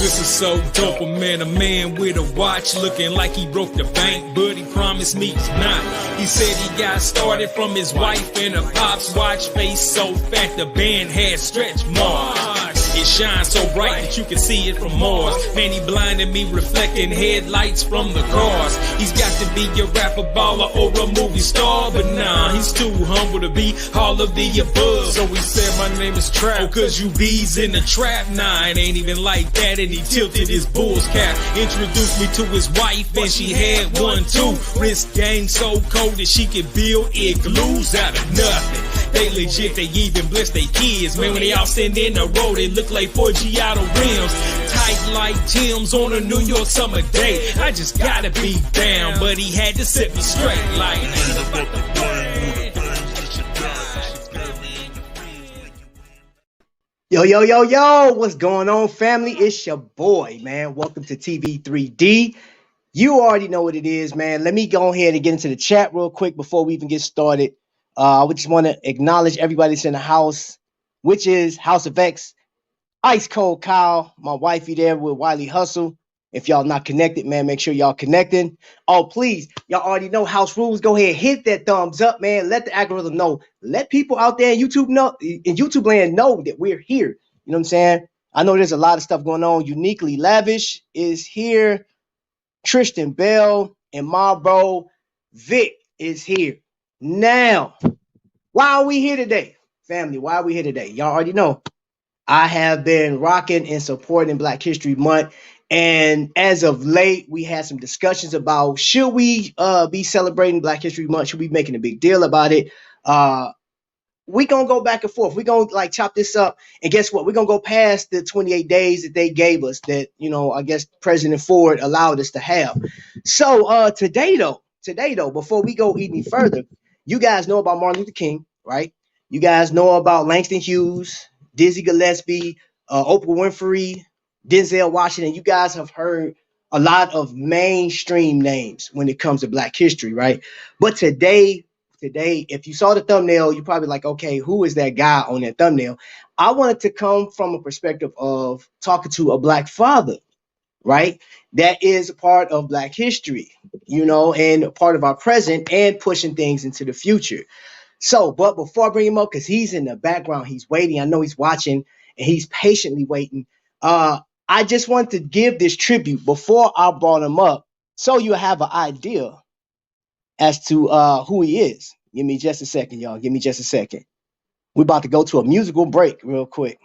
This is so dope, a man with a watch looking like he broke the bank, but he promised me he's not. He said he got started from his wife and a pop's watch, face so fat the band had stretch marks. It shines so bright that you can see it from Mars. Man, he blinded me, reflecting headlights from the cars. He's got to be a rapper, baller, or a movie star, but nah, he's too humble to be all of the above. So he said my name is Trap, oh, cause you bees in the trap. Nah, it ain't even like that, and he tilted his bull's cap. Introduced me to his wife, and she had one too. Wrist game so cold that she could build igloos out of nothing. They legit, they even bless their kids. Man, when they all stand in a row, they look like 4 Giotto rims. Tight like Tim's on a New York summer day. I just gotta be down, but he had to set me straight like. Yo, what's going on, family? It's your boy, man. Welcome to TV3D. You already know what it is, man. Let me go ahead and get into the chat real quick before we even get started. I just want to acknowledge everybody that's in the house, which is House of X, Ice Cold Kyle, my wifey there with Wiley Hustle. If y'all not connected, man, make sure y'all connecting. Oh, please, y'all already know house rules. Go ahead, hit that thumbs up, man. Let the algorithm know. Let people out there in YouTube land know that we're here. You know what I'm saying? I know there's a lot of stuff going on. Uniquely Lavish is here. Tristan Bell and my bro Vic is here. Now, why are we here today? Family, why are we here today? Y'all already know. I have been rocking and supporting Black History Month. And as of late, we had some discussions about should we be celebrating Black History Month? Should we be making a big deal about it? We're going to go back and forth. We're going to like chop this up. And guess what? We're going to go past the 28 days that they gave us that, you know, I guess President Ford allowed us to have. So today, though, before we go any further, you guys know about Martin Luther King, right? You guys know about Langston Hughes, Dizzy Gillespie, Oprah Winfrey, Denzel Washington. You guys have heard a lot of mainstream names when it comes to Black history, right? But today, if you saw the thumbnail, you're probably like, okay, who is that guy on that thumbnail? I wanted to come from a perspective of talking to a Black father, right? That is a part of Black history, you know, and a part of our present and pushing things into the future. So, but before I bring him up, because he's in the background, he's waiting. I know he's watching and he's patiently waiting. I just want to give this tribute before I brought him up so you have an idea as to who he is. Give me just a second, y'all. Give me just a second. We're about to go to a musical break real quick.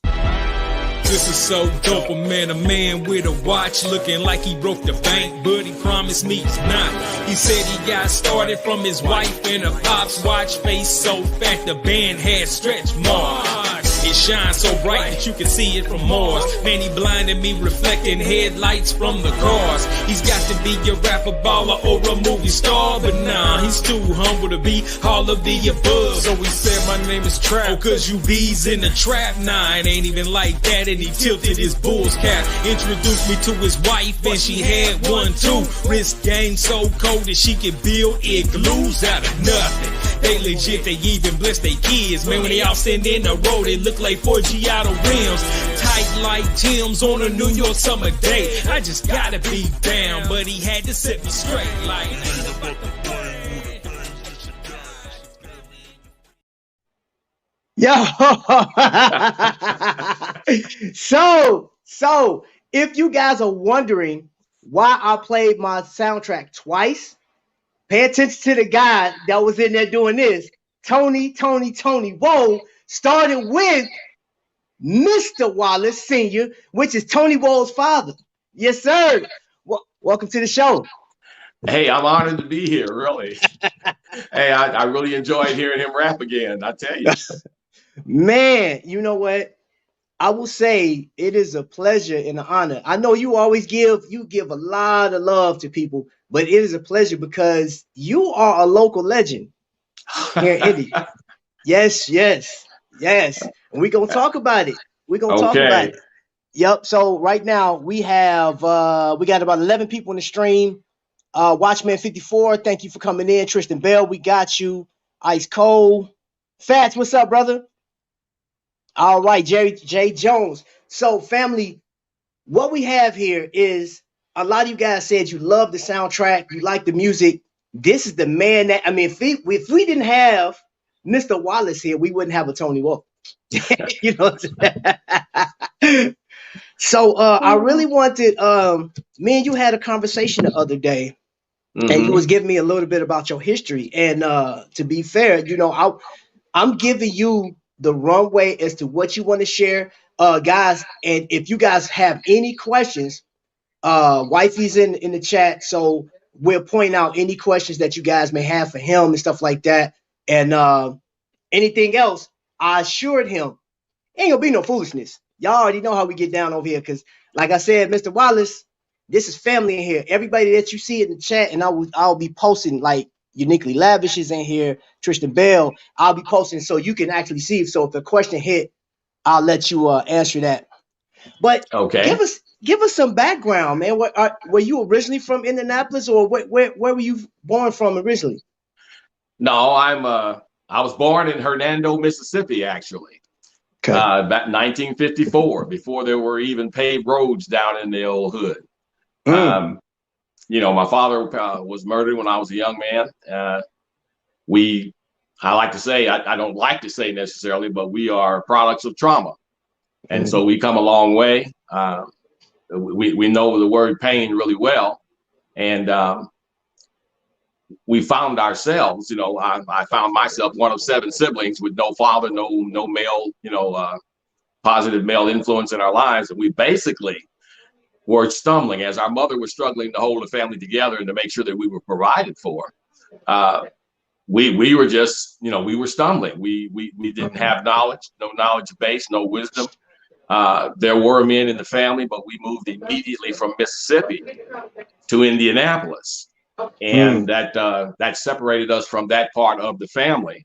This is so dope, a man with a watch looking like he broke the bank, but he promised me he's not. He said he got started from his wife and a pop's watch, face so fat the band had stretch marks. It shines so bright that you can see it from Mars. Man, he blinded me, reflecting headlights from the cars. He's got to be a rapper, baller, or a movie star, but nah, he's too humble to be all of the above. So he said my name is Trap, oh, cause you bees in the trap. Nah, it ain't even like that, and he tilted his bull's cap. Introduced me to his wife, and she had one too. Wrist game so cold that she could build igloos out of nothing. They legit, they even bless their kids. Man, when they all stand in a row, they look like 4 Giotto rims. Tight like Tim's on a New York summer day. I just gotta be down, but he had to set me straight like. Yo, so if you guys are wondering why I played my soundtrack twice, pay attention to the guy that was in there doing this. Tony, whoa, started with Mr. Wallace Sr., which is Tony Woe's father. Yes, sir. Welcome to the show. Hey, I'm honored to be here, really. Hey, I really enjoyed hearing him rap again, I tell you. Man, you know what? I will say it is a pleasure and an honor. I know you always give a lot of love to people, but it is a pleasure because you are a local legend here in Indy. Yes. And we're going to talk about it. Talk about it. Yep. So right now we have, we got about 11 people in the stream. Watchman 54, thank you for coming in. Tristan Bell, we got you. Ice Cold. Fats, what's up, brother? All right, Jerry J. Jones. So, family, what we have here is a lot of you guys said you love the soundtrack, you like the music. This is the man that I mean, if we didn't have Mr. Wallace here, we wouldn't have a Tony Wolf. You know what I'm saying? So I really wanted me and you had a conversation the other day, and you was giving me a little bit about your history. And to be fair, I'm giving you the runway as to what you want to share, guys. And if you guys have any questions, wifey's in the chat, so we'll point out any questions that you guys may have for him and stuff like that. And anything else, I assured him ain't gonna be no foolishness. Y'all already know how we get down over here, because like I said, Mr. Wallace, this is family in here. Everybody that you see in the chat, and I'll be posting, like Uniquely Lavish is in here, Tristan Bell. I'll be posting so you can actually see. So if the question hit, I'll let you answer that. But Okay. give us some background, man. Were you originally from Indianapolis, or where were you born from originally? No, I was born in Hernando, Mississippi, actually. Okay. Back 1954, before there were even paved roads down in the old hood. My father was murdered when I was a young man. I like to say, I don't like to say necessarily, but we are products of trauma. And so we come a long way. We know the word pain really well. And we found ourselves, I found myself one of 7 siblings with no father, no male, positive male influence in our lives. And we basically were stumbling as our mother was struggling to hold the family together and to make sure that we were provided for. We were just, we were stumbling. We didn't have knowledge, no knowledge base, no wisdom. There were men in the family, but we moved immediately from Mississippi to Indianapolis. And that separated us from that part of the family.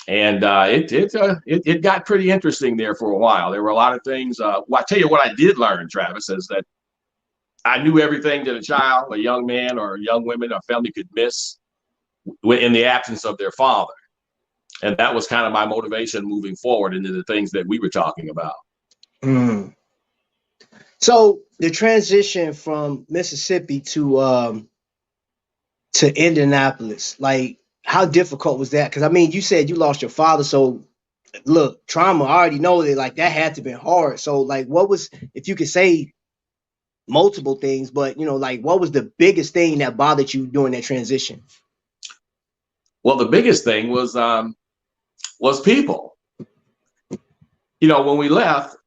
And it got pretty interesting there for a while. There were a lot of things. Well, I tell you what I did learn, Travis, is that I knew everything that a child, a young man, or young women, or family could miss in the absence of their father. And that was kind of my motivation moving forward into the things that we were talking about. So the transition from Mississippi to Indianapolis, like, how difficult was that? Because I mean, you said you lost your father, so look, trauma, I already know that, like, that had to be hard. So like, what was, if you could say multiple things, but like, what was the biggest thing that bothered you during that transition? Well, the biggest thing was people. When we left,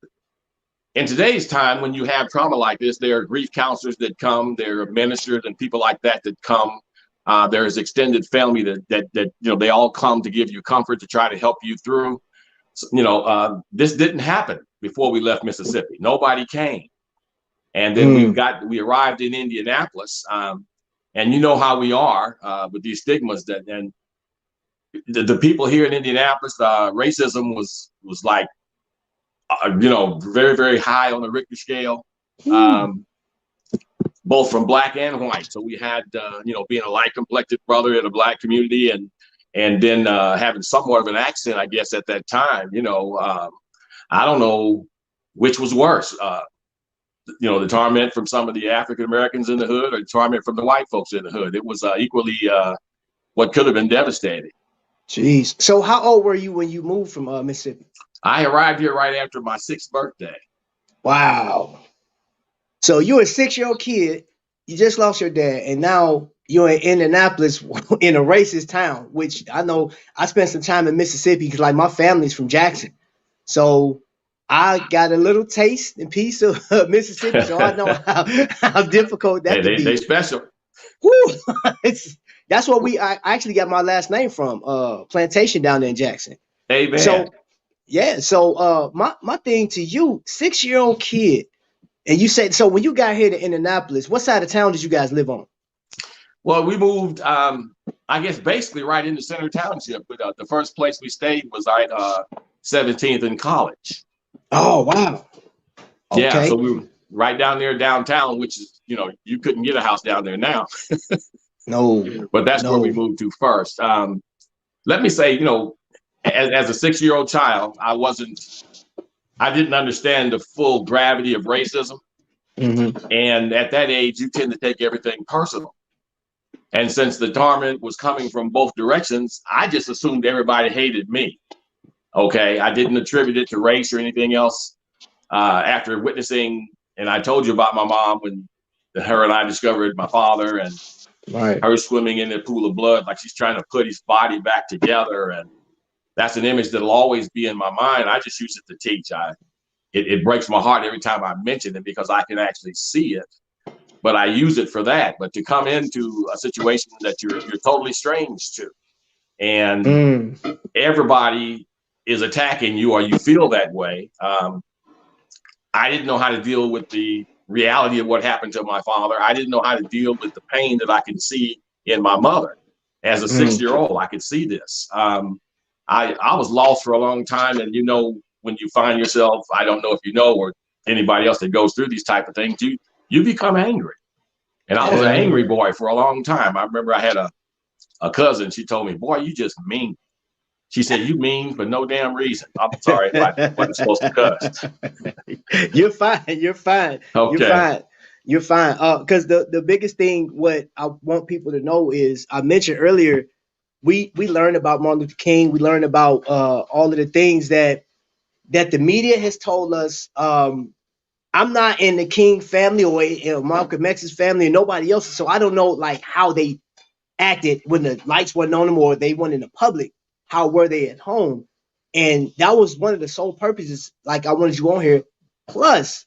in today's time, when you have trauma like this, there are grief counselors that come, there are ministers and people like that come. There's extended family that they all come to give you comfort, to try to help you through. This didn't happen before we left Mississippi. Nobody came. And then we arrived in Indianapolis, and you know how we are with these stigmas and the people here in Indianapolis, racism was like, very, very high on the Richter scale, both from black and white. So we had, being a light complected brother in a black community, and then having somewhat of an accent, I guess, at that time. I don't know which was worse. The torment from some of the African Americans in the hood, or the torment from the white folks in the hood. It was equally what could have been devastating. Jeez. So how old were you when you moved from Mississippi? I arrived here right after my 6th birthday. Wow. So you're a 6-year-old kid, you just lost your dad, and now you're in Indianapolis in a racist town, which I know. I spent some time in Mississippi because, like, my family's from Jackson. So I got a little taste and piece of Mississippi, so I know how difficult that can be. They special. Woo! That's what I actually got my last name from, plantation down there in Jackson. Amen. So yeah, so my thing to you, 6-year-old kid, and you said, so when you got here to Indianapolis, what side of town did you guys live on? Well, we moved, I guess, basically right into Center Township, but the first place we stayed was at 17th and College. Oh, wow. Okay. Yeah, so we were right down there downtown, which is, you couldn't get a house down there now. No. But that's where we moved to first. Let me say, as a 6-year-old child, I wasn't I didn't understand the full gravity of racism. Mm-hmm. And at that age, you tend to take everything personal. And since the torment was coming from both directions, I just assumed everybody hated me. Okay. I didn't attribute it to race or anything else. After witnessing, and I told you about my mom when her and I discovered my father and Right. her swimming in the pool of blood, like she's trying to put his body back together. And that's an image that'll always be in my mind. I just use it to teach. It breaks my heart every time I mention it because I can actually see it, but I use it for that. But to come into a situation that you're totally strange to, and everybody is attacking you, or you feel that way. I didn't know how to deal with the reality of what happened to my father. I didn't know how to deal with the pain that I could see in my mother. As a 6-year-old, I could see this. I was lost for a long time, and when you find yourself, I don't know if you know, or anybody else that goes through these type of things, you become angry. And I was an angry boy for a long time. I remember I had a cousin. She told me, "Boy, you just mean." She said, "You mean for no damn reason." I'm sorry, I wasn't supposed to cuss. You're fine. You're fine. Okay. You're fine. You're fine. Because the biggest thing, what I want people to know is, I mentioned earlier, we learned about Martin Luther King. We learned about all of the things that the media has told us. I'm not in the King family or Malcolm X's family, and nobody else, so I don't know like how they acted when the lights weren't on them or they weren't in the public. How were they at home? And that was one of the sole purposes, like, I wanted you on here. Plus,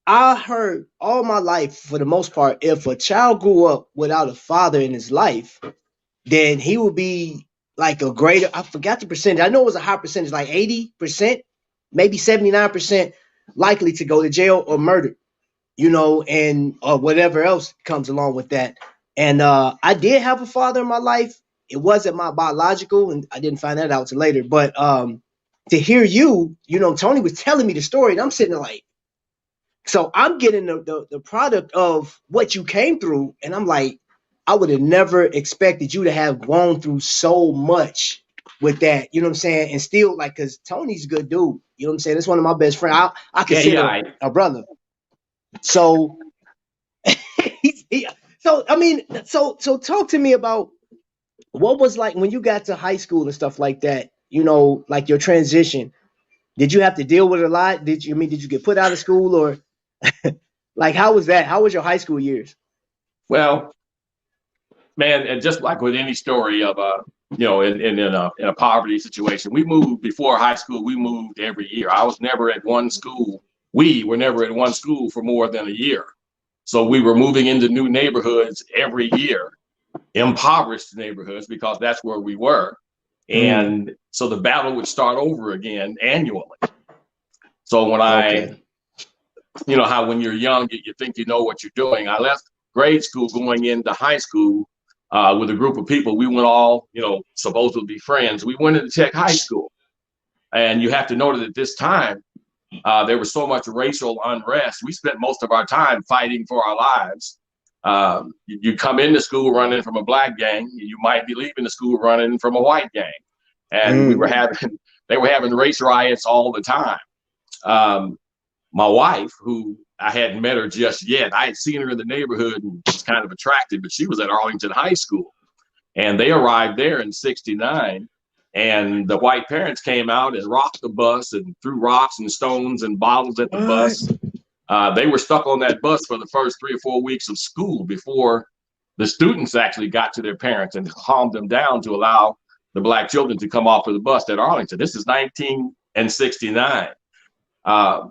I heard all my life, for the most part, if a child grew up without a father in his life, then he would be like a greater, I forgot the percentage. I know it was a high percentage, like 80%, maybe 79% likely to go to jail or murdered, and whatever else comes along with that. And I did have a father in my life. It wasn't my biological, and I didn't find that out till later. But to hear you, Tony was telling me the story, and I'm sitting there like, so I'm getting the product of what you came through, and I'm like, I would have never expected you to have gone through so much with that, you know what I'm saying? And still, like, because Tony's a good dude, you know what I'm saying? It's one of my best friends. I consider a brother. So, so talk to me about what was like when you got to high school and stuff like that, like your transition. Did you have to deal with a lot? Did you get put out of school, or like, how was that? How was your high school years? Well, man, and just like with any story of in a poverty situation, we moved before high school. We moved every year. I was never at one school. We were never at one school for more than a year. So we were moving into new neighborhoods every year, impoverished neighborhoods, because that's where we were. And so the battle would start over again annually. So when how when you're young, you think you know what you're doing. I left grade school going into high school with a group of people. We went all, supposedly friends. We went into Tech High School. And you have to know that at this time, there was so much racial unrest. We spent most of our time fighting for our lives. You come into school running from a black gang, you might be leaving the school running from a white gang. And they were having race riots all the time. My wife, who I hadn't met her just yet, I had seen her in the neighborhood and was kind of attracted, but she was at Arlington High School. And they arrived there in '69. And the white parents came out and rocked the bus and threw rocks and stones and bottles at the bus. They were stuck on that bus for the first 3 or 4 weeks of school before the students actually got to their parents and calmed them down to allow the black children to come off of the bus at Arlington. This is 1969.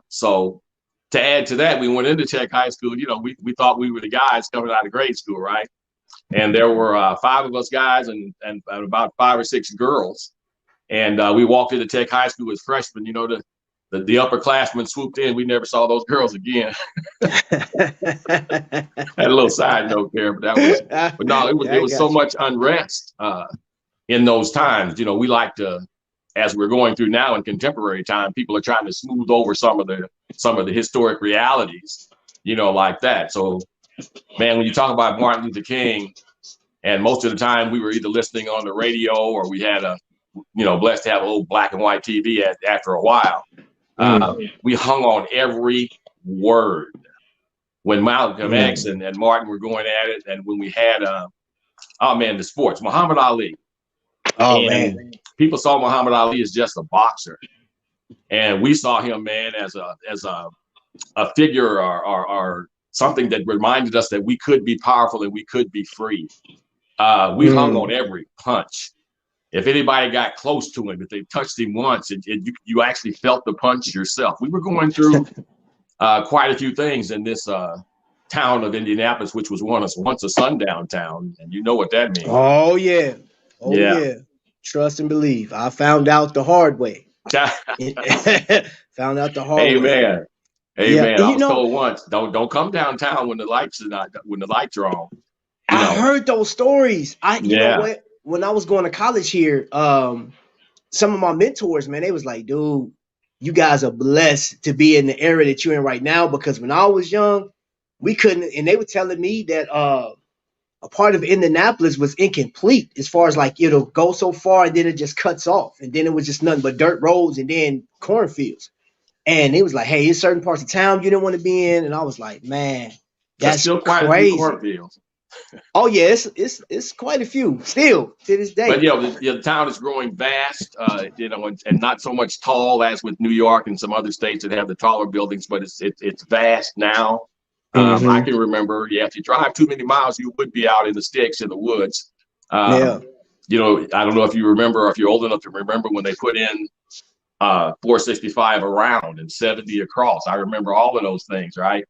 So to add to that, we went into Tech High School. We thought we were the guys coming out of grade school, right? And there were 5 of us guys and about 5 or 6 girls. And we walked into Tech High School as freshmen. The upperclassmen swooped in. We never saw those girls again. Had a little side note there, but it was so much unrest in those times. We like to, as we're going through now in contemporary time, people are trying to smooth over some of the historic realities, like that. So, man, when you talk about Martin Luther King, and most of the time we were either listening on the radio or we had blessed to have a little black and white TV after a while. We hung on every word. When Malcolm X and Martin were going at it, and when we had, the sports, Muhammad Ali. Oh, and man. People saw Muhammad Ali as just a boxer. And we saw him, man, as a figure or something that reminded us that we could be powerful and we could be free. We hung on every punch. If anybody got close to him, if they touched him once, you actually felt the punch yourself. We were going through quite a few things in this town of Indianapolis, which was once a sundown town, and you know what that means. Oh yeah, yeah. Trust and believe. I found out the hard way. Found out the hard way. Amen. Amen. I was told once, don't come downtown when the lights are on. I heard those stories. You know what? When I was going to college here, some of my mentors, man, they was like, dude, you guys are blessed to be in the era that you're in right now, because when I was young, we couldn't, and they were telling me that a part of Indianapolis was incomplete as far as like it'll go so far and then it just cuts off, and then it was just nothing but dirt roads and then cornfields. And it was like, hey, there's certain parts of town you didn't want to be in, and I was like, man, that's still quite crazy. A few cornfields. Oh yeah, it's quite a few still to this day. But the town is growing vast, and not so much tall as with New York and some other states that have the taller buildings, but it's vast now. I can remember, if you drive too many miles, you would be out in the sticks in the woods. I don't know if you remember, or if you're old enough to remember when they put in 465 around and 70 across. I remember all of those things, right?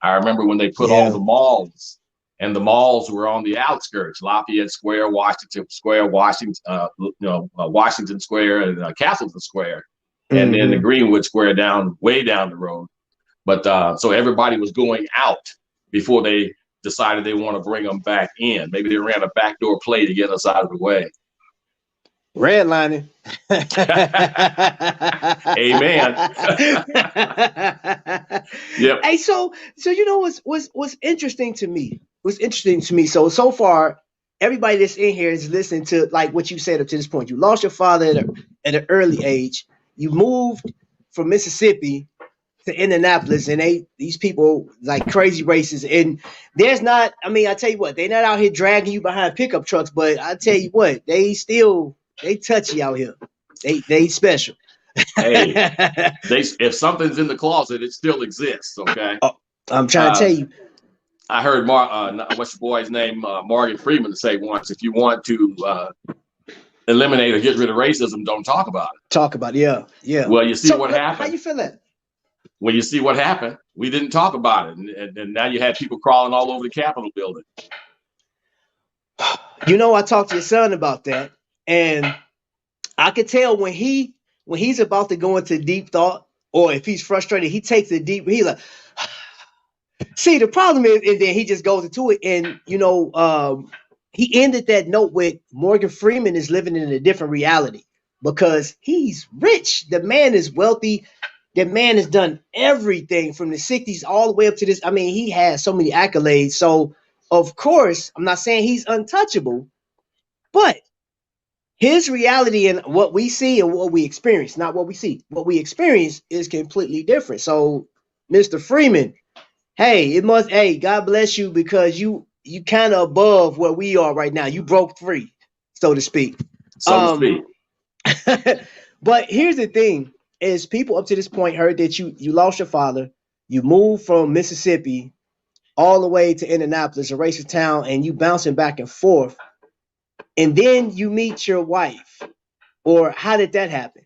I remember when they put all the malls, and the malls were on the outskirts: Lafayette Square, Washington Square, Washington Square, and Castleton Square, and then the Greenwood Square way down the road. But so everybody was going out before they decided they want to bring them back in. Maybe they ran a backdoor play to get us out of the way. Redlining. Amen. Yep. Hey, so you know what's interesting to me? So far, everybody that's in here is listening to like what you said up to this point. You lost your father at an early age. You moved from Mississippi to Indianapolis, and these people like crazy races. And there's not, I tell you what, they're not out here dragging you behind pickup trucks, but I tell you what, they touchy out here. They special. Hey, if something's in the closet, it still exists. Okay. I'm trying to tell you. I heard what's your boy's name, Morgan Freeman, say once, if you want to eliminate or get rid of racism, don't talk about it. Talk about it. Yeah. Well, you see what happened. How you feel that? Well, you see what happened. We didn't talk about it, and now you had people crawling all over the Capitol building. I talked to your son about that, and I could tell when he's about to go into deep thought, or if he's frustrated, he takes a deep. He's like, see, the problem is, and then he just goes into it, and he ended that note with Morgan Freeman is living in a different reality because he's rich. The man is wealthy. The man has done everything from the 60s all the way up to this. He has so many accolades. So, of course, I'm not saying he's untouchable, but his reality and what we see and what we experience, not what we see, what we experience is completely different. So, Mr. Freeman, God bless you, because you kind of above where we are right now. You broke free, so to speak. But here's the thing. Is people up to this point heard that you lost your father, you moved from Mississippi all the way to Indianapolis, a racist town, and you bouncing back and forth, and then you meet your wife, or how did that happen?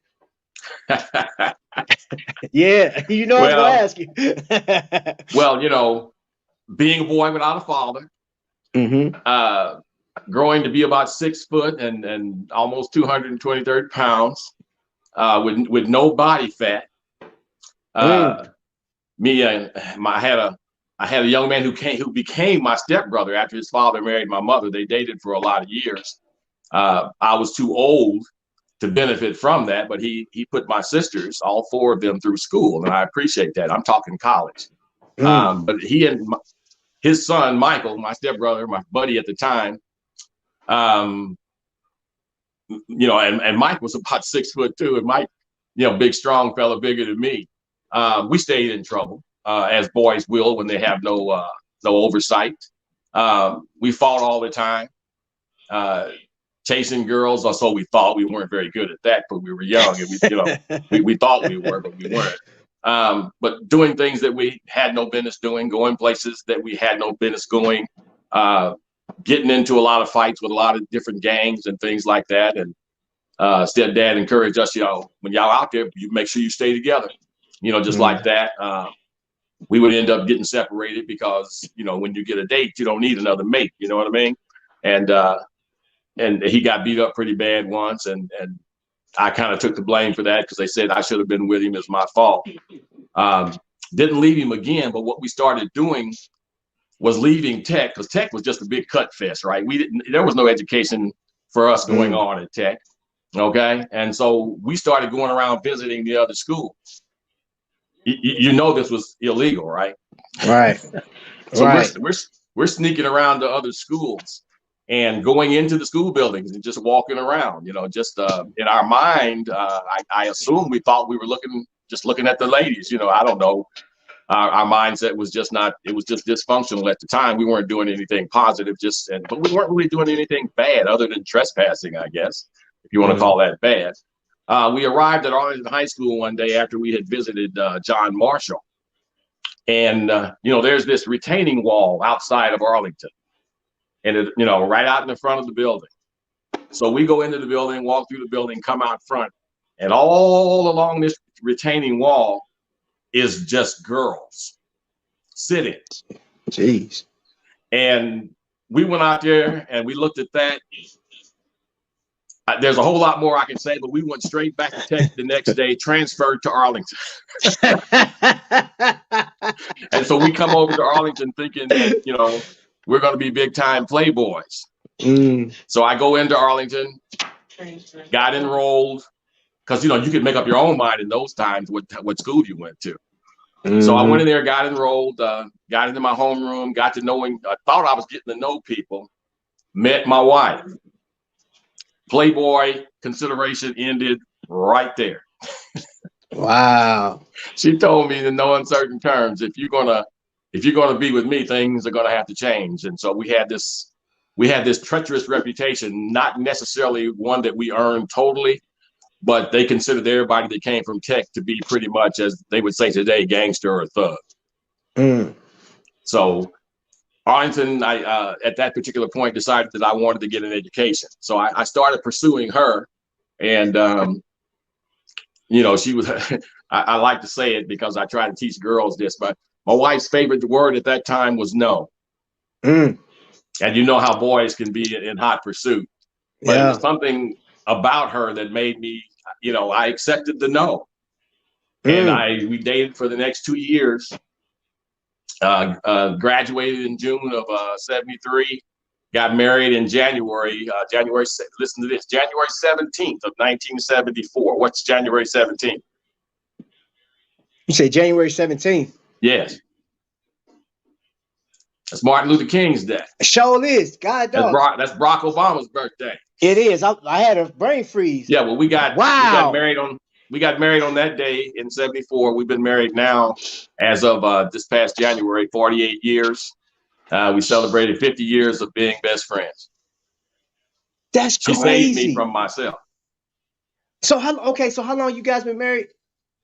Yeah, I was going to ask you. Well, being a boy without a father, growing to be about 6 foot and almost 223 pounds. With no body fat, I had a young man who became my stepbrother after his father married my mother. They dated for a lot of years. I was too old to benefit from that, but he put my sisters, all 4 of them, through school, and I appreciate that. I'm talking college. But he and his son Michael, my stepbrother, my buddy at the time, and Mike was about 6 foot 2, and Mike big, strong fella, bigger than me. We stayed in trouble, as boys will when they have no oversight. We fought all the time, chasing girls, or so we thought. We weren't very good at that, but we were young, and we thought we were, but we weren't. But doing things that we had no business doing, going places that we had no business going, getting into a lot of fights with a lot of different gangs and things like that. And stepdad encouraged us, when y'all out there, you make sure you stay together, just like that. We would end up getting separated because, when you get a date, you don't need another mate. You know what I mean? And he got beat up pretty bad once. And I kind of took the blame for that because they said I should have been with him. It's my fault. Didn't leave him again. But what we started doing was leaving Tech, because Tech was just a big cut fest, right? There was no education for us going on at Tech. Okay. And so we started going around visiting the other schools. This was illegal, right? Right. So we're sneaking around to other schools and going into the school buildings and just walking around, just in our mind, I assume we thought we were looking at the ladies, I don't know. Our mindset was just dysfunctional at the time. We weren't doing anything positive, but we weren't really doing anything bad other than trespassing, I guess, if you want to call that bad. We arrived at Arlington High School one day after we had visited John Marshall. And, there's this retaining wall outside of Arlington. And, right out in the front of the building. So we go into the building, walk through the building, come out front. And all along this retaining wall is just girls sitting. Jeez. And we went out there and we looked at that. There's a whole lot more I can say, but we went straight back to Tech the next day, transferred to Arlington. And so we come over to Arlington thinking that, we're going to be big time playboys. So I go into Arlington, got enrolled, because, you could make up your own mind in those times what school you went to. So I went in there, got enrolled, got into my homeroom, got to knowing, I thought I was getting to know people, met my wife. Playboy consideration ended right there. Wow. She told me in no uncertain terms, if you're gonna be with me, things are gonna have to change. And so we had this treacherous reputation, not necessarily one that we earned totally, but they considered everybody that came from Tech to be pretty much, as they would say today, gangster or thug. So Arlington, I at that particular point decided that I wanted to get an education. So I started pursuing her, and she was. I like to say it because I try to teach girls this, but my wife's favorite word at that time was no. And you know how boys can be in hot pursuit, but it was something about her that made me, I accepted the no, and we dated for the next 2 years. Graduated in June of 73, got married in January 17th of 1974. What's January 17th? You say January 17th? Yes. That's Martin Luther King's day. Sure is. God dog. That's Barack Obama's birthday. It is. I had a brain freeze. Yeah, well, we got married on that day in 74. We've been married now as of this past January, 48 years. We celebrated 50 years of being best friends. That's crazy. She saved me from myself. So how long you guys been married?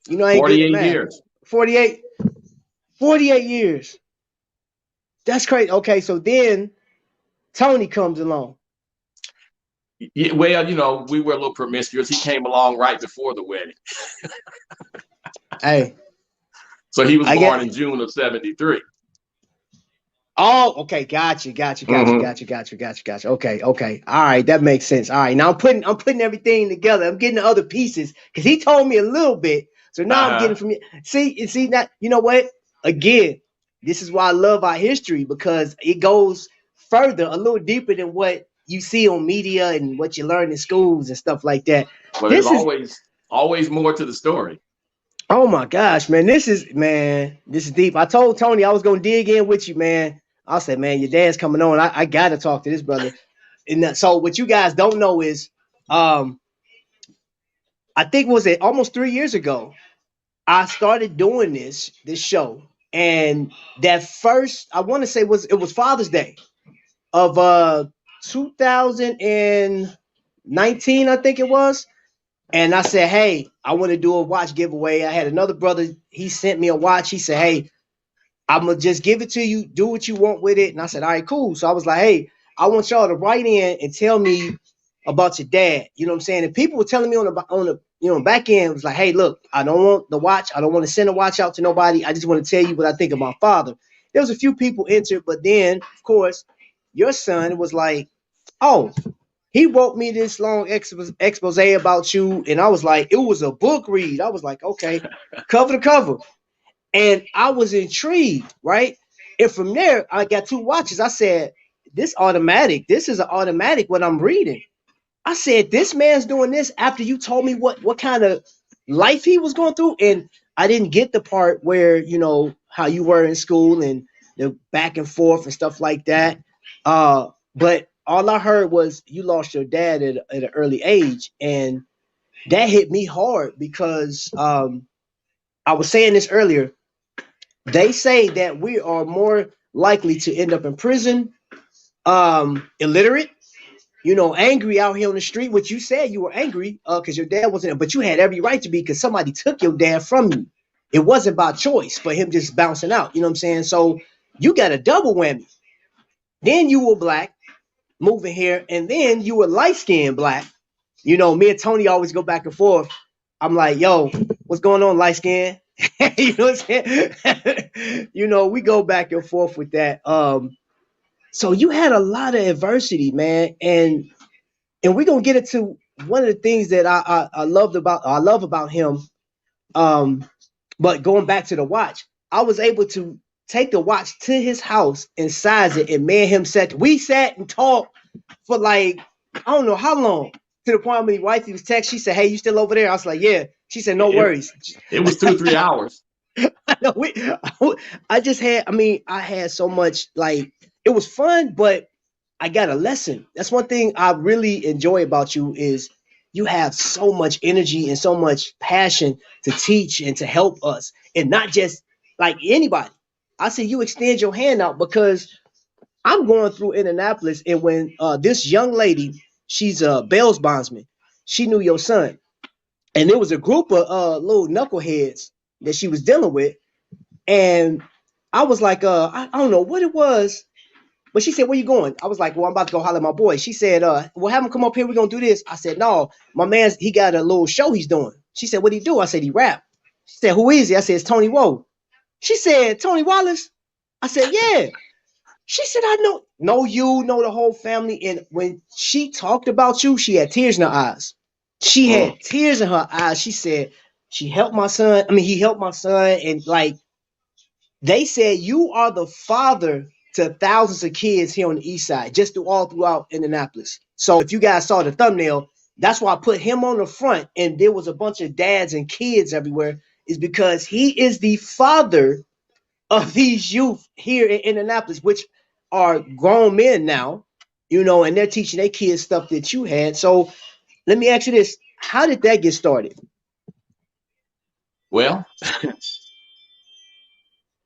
I ain't 48 years. 48 years. That's crazy. Okay, so then Tony comes along. Yeah, well, we were a little promiscuous. He came along right before the wedding. Hey. So he was born in June of 73. Oh, okay. Gotcha. Okay. All right. That makes sense. All right. Now I'm putting everything together. I'm getting the other pieces because he told me a little bit. So now I'm getting from you. See that, you know what? Again, this is why I love our history, because it goes further, a little deeper than what you see on media and what you learn in schools and stuff like that. Well, there's always more to the story. Oh my gosh, man. This is deep. I told Tony I was going to dig in with you, man. I said, man, your dad's coming on. I got to talk to this brother. And so what you guys don't know is, I I think was it almost 3 years ago. I started doing this show, and that first I want to say it was Father's Day of 2019, I think it was. And I said, hey, I want to do a watch giveaway. I had another brother, he sent me a watch. He said, hey, I'm gonna just give it to you, do what you want with it. And I said, all right, cool. So I was like, hey, I want y'all to write in and tell me about your dad. You know what I'm saying? And people were telling me on the back end, was like, hey, look, I don't want the watch. I don't want to send a watch out to nobody. I just want to tell you what I think of my father. There was a few people entered, but then of course, your son was like, oh, he wrote me this long expose about you. And I was like, it was a book read. I was like, okay, cover to cover. And I was intrigued, right? And from there, I got two watches. I said, this automatic, this is an automatic what I'm reading. I said, this man's doing this after you told me what kind of life he was going through. And I didn't get the part where, you know, how you were in school and the back and forth and stuff like that. But all I heard was you lost your dad at an early age. And that hit me hard because I was saying this earlier. They say that we are more likely to end up in prison, illiterate, you know, angry out here on the street, which you said you were angry because your dad wasn't, but you had every right to be because somebody took your dad from you. It wasn't by choice for him just bouncing out. You know what I'm saying? So you got a double whammy. Then you were black, moving here, and then you were light-skinned black. You know, me and Tony always go back and forth. I'm like, yo, what's going on, light skin? You know what I'm saying? You know, we go back and forth with that. So you had a lot of adversity, man, and we're gonna get into one of the things that I love about him. But going back to the watch, I was able to take the watch to his house and size it, and me and him sat and talked for like I don't know how long. To the point when my wife was text, she said, "Hey, you still over there?" I was like, "Yeah." She said, "No worries." It was 2-3 hours. I had so much, like, it was fun, but I got a lesson. That's one thing I really enjoy about you is you have so much energy and so much passion to teach and to help us, and not just like anybody. I say you extend your hand out because I'm going through Indianapolis, and when this young lady, she's a bail bondsman, she knew your son, and there was a group of little knuckleheads that she was dealing with, and I was like, I don't know what it was, but she said, "Where you going?" I was like, "Well, I'm about to go holler at my boy." She said, "Well, have him come up here. We're gonna do this." I said, "No, my man's he got a little show he's doing." She said, "What do he do?" I said, "He rap." She said, "Who is he?" I said, "It's Tony Woe." She said, "Tony Wallace?" I said, "Yeah." She said, "I know you, know the whole family." And when she talked about you, she had tears in her eyes. She had tears in her eyes. She said, she helped my son. I mean, he helped my son. And like, they said, you are the father to thousands of kids here on the east side, just all throughout Indianapolis. So if you guys saw the thumbnail, that's why I put him on the front. And there was a bunch of dads and kids everywhere, is because he is the father of these youth here in Indianapolis, which are grown men now, you know, and they're teaching their kids stuff that you had. So let me ask you this. How did that get started? Well,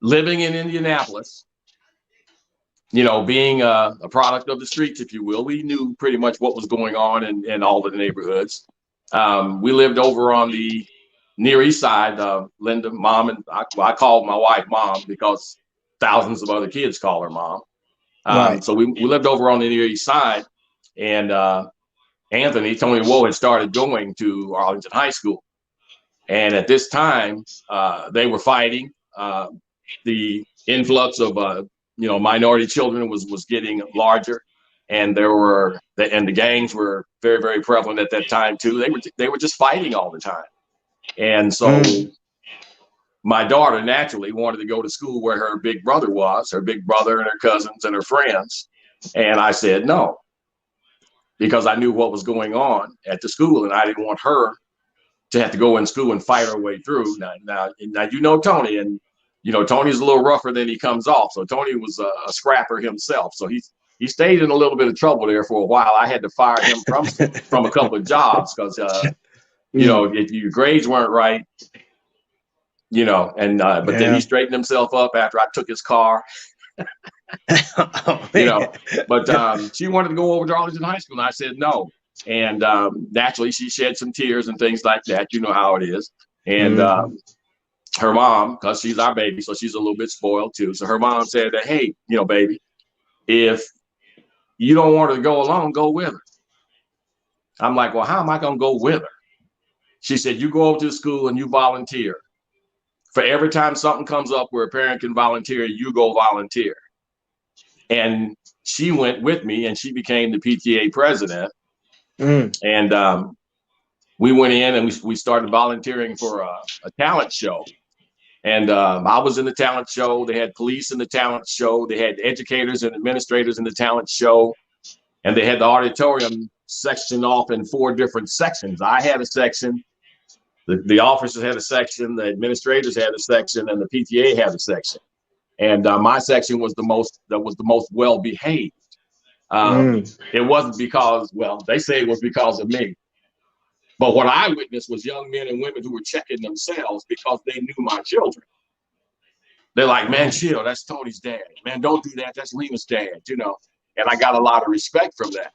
living in Indianapolis, you know, being a product of the streets, if you will, we knew pretty much what was going on in all the neighborhoods. We lived over on the Near East Side. Linda, mom, and I called my wife mom because thousands of other kids call her mom. Right. So we lived over on the Near East Side, and Tony Woe had started going to Arlington High School. And at this time, they were fighting. The influx of minority children was getting larger, and the gangs were very, very prevalent at that time too. They were just fighting all the time, and so my daughter naturally wanted to go to school where her big brother and her cousins and her friends, and I said no, because I knew what was going on at the school, and I didn't want her to have to go in school and fight her way through. Now you know Tony, and you know Tony's a little rougher than he comes off. So Tony was a scrapper himself. So he stayed in a little bit of trouble there for a while. I had to fire him from a couple of jobs because You know, if your grades weren't right, you know, and but then he straightened himself up after I took his car. Oh, You know, but she wanted to go over to Arlington High School, and I said no. And naturally, she shed some tears and things like that. You know how it is. And her mom, because she's our baby, so she's a little bit spoiled too. So her mom said that, hey, you know, baby, if you don't want her to go alone, go with her. I'm like, well, how am I going to go with her? She said, you go over to the school and you volunteer. For every time something comes up where a parent can volunteer, you go volunteer. And she went with me, and she became the PTA president. And we went in and we started volunteering for a talent show. And I was in the talent show. They had police in the talent show. They had educators and administrators in the talent show. And they had the auditorium sectioned off in 4 different sections. I had a section. The officers had a section. The administrators had a section, and the PTA had a section. And my section was the most well behaved. It wasn't because, well, they say it was because of me. But what I witnessed was young men and women who were checking themselves because they knew my children. They're like, man, chill, that's Tony's dad. Man, don't do that. That's Lena's dad, you know. And I got a lot of respect from that.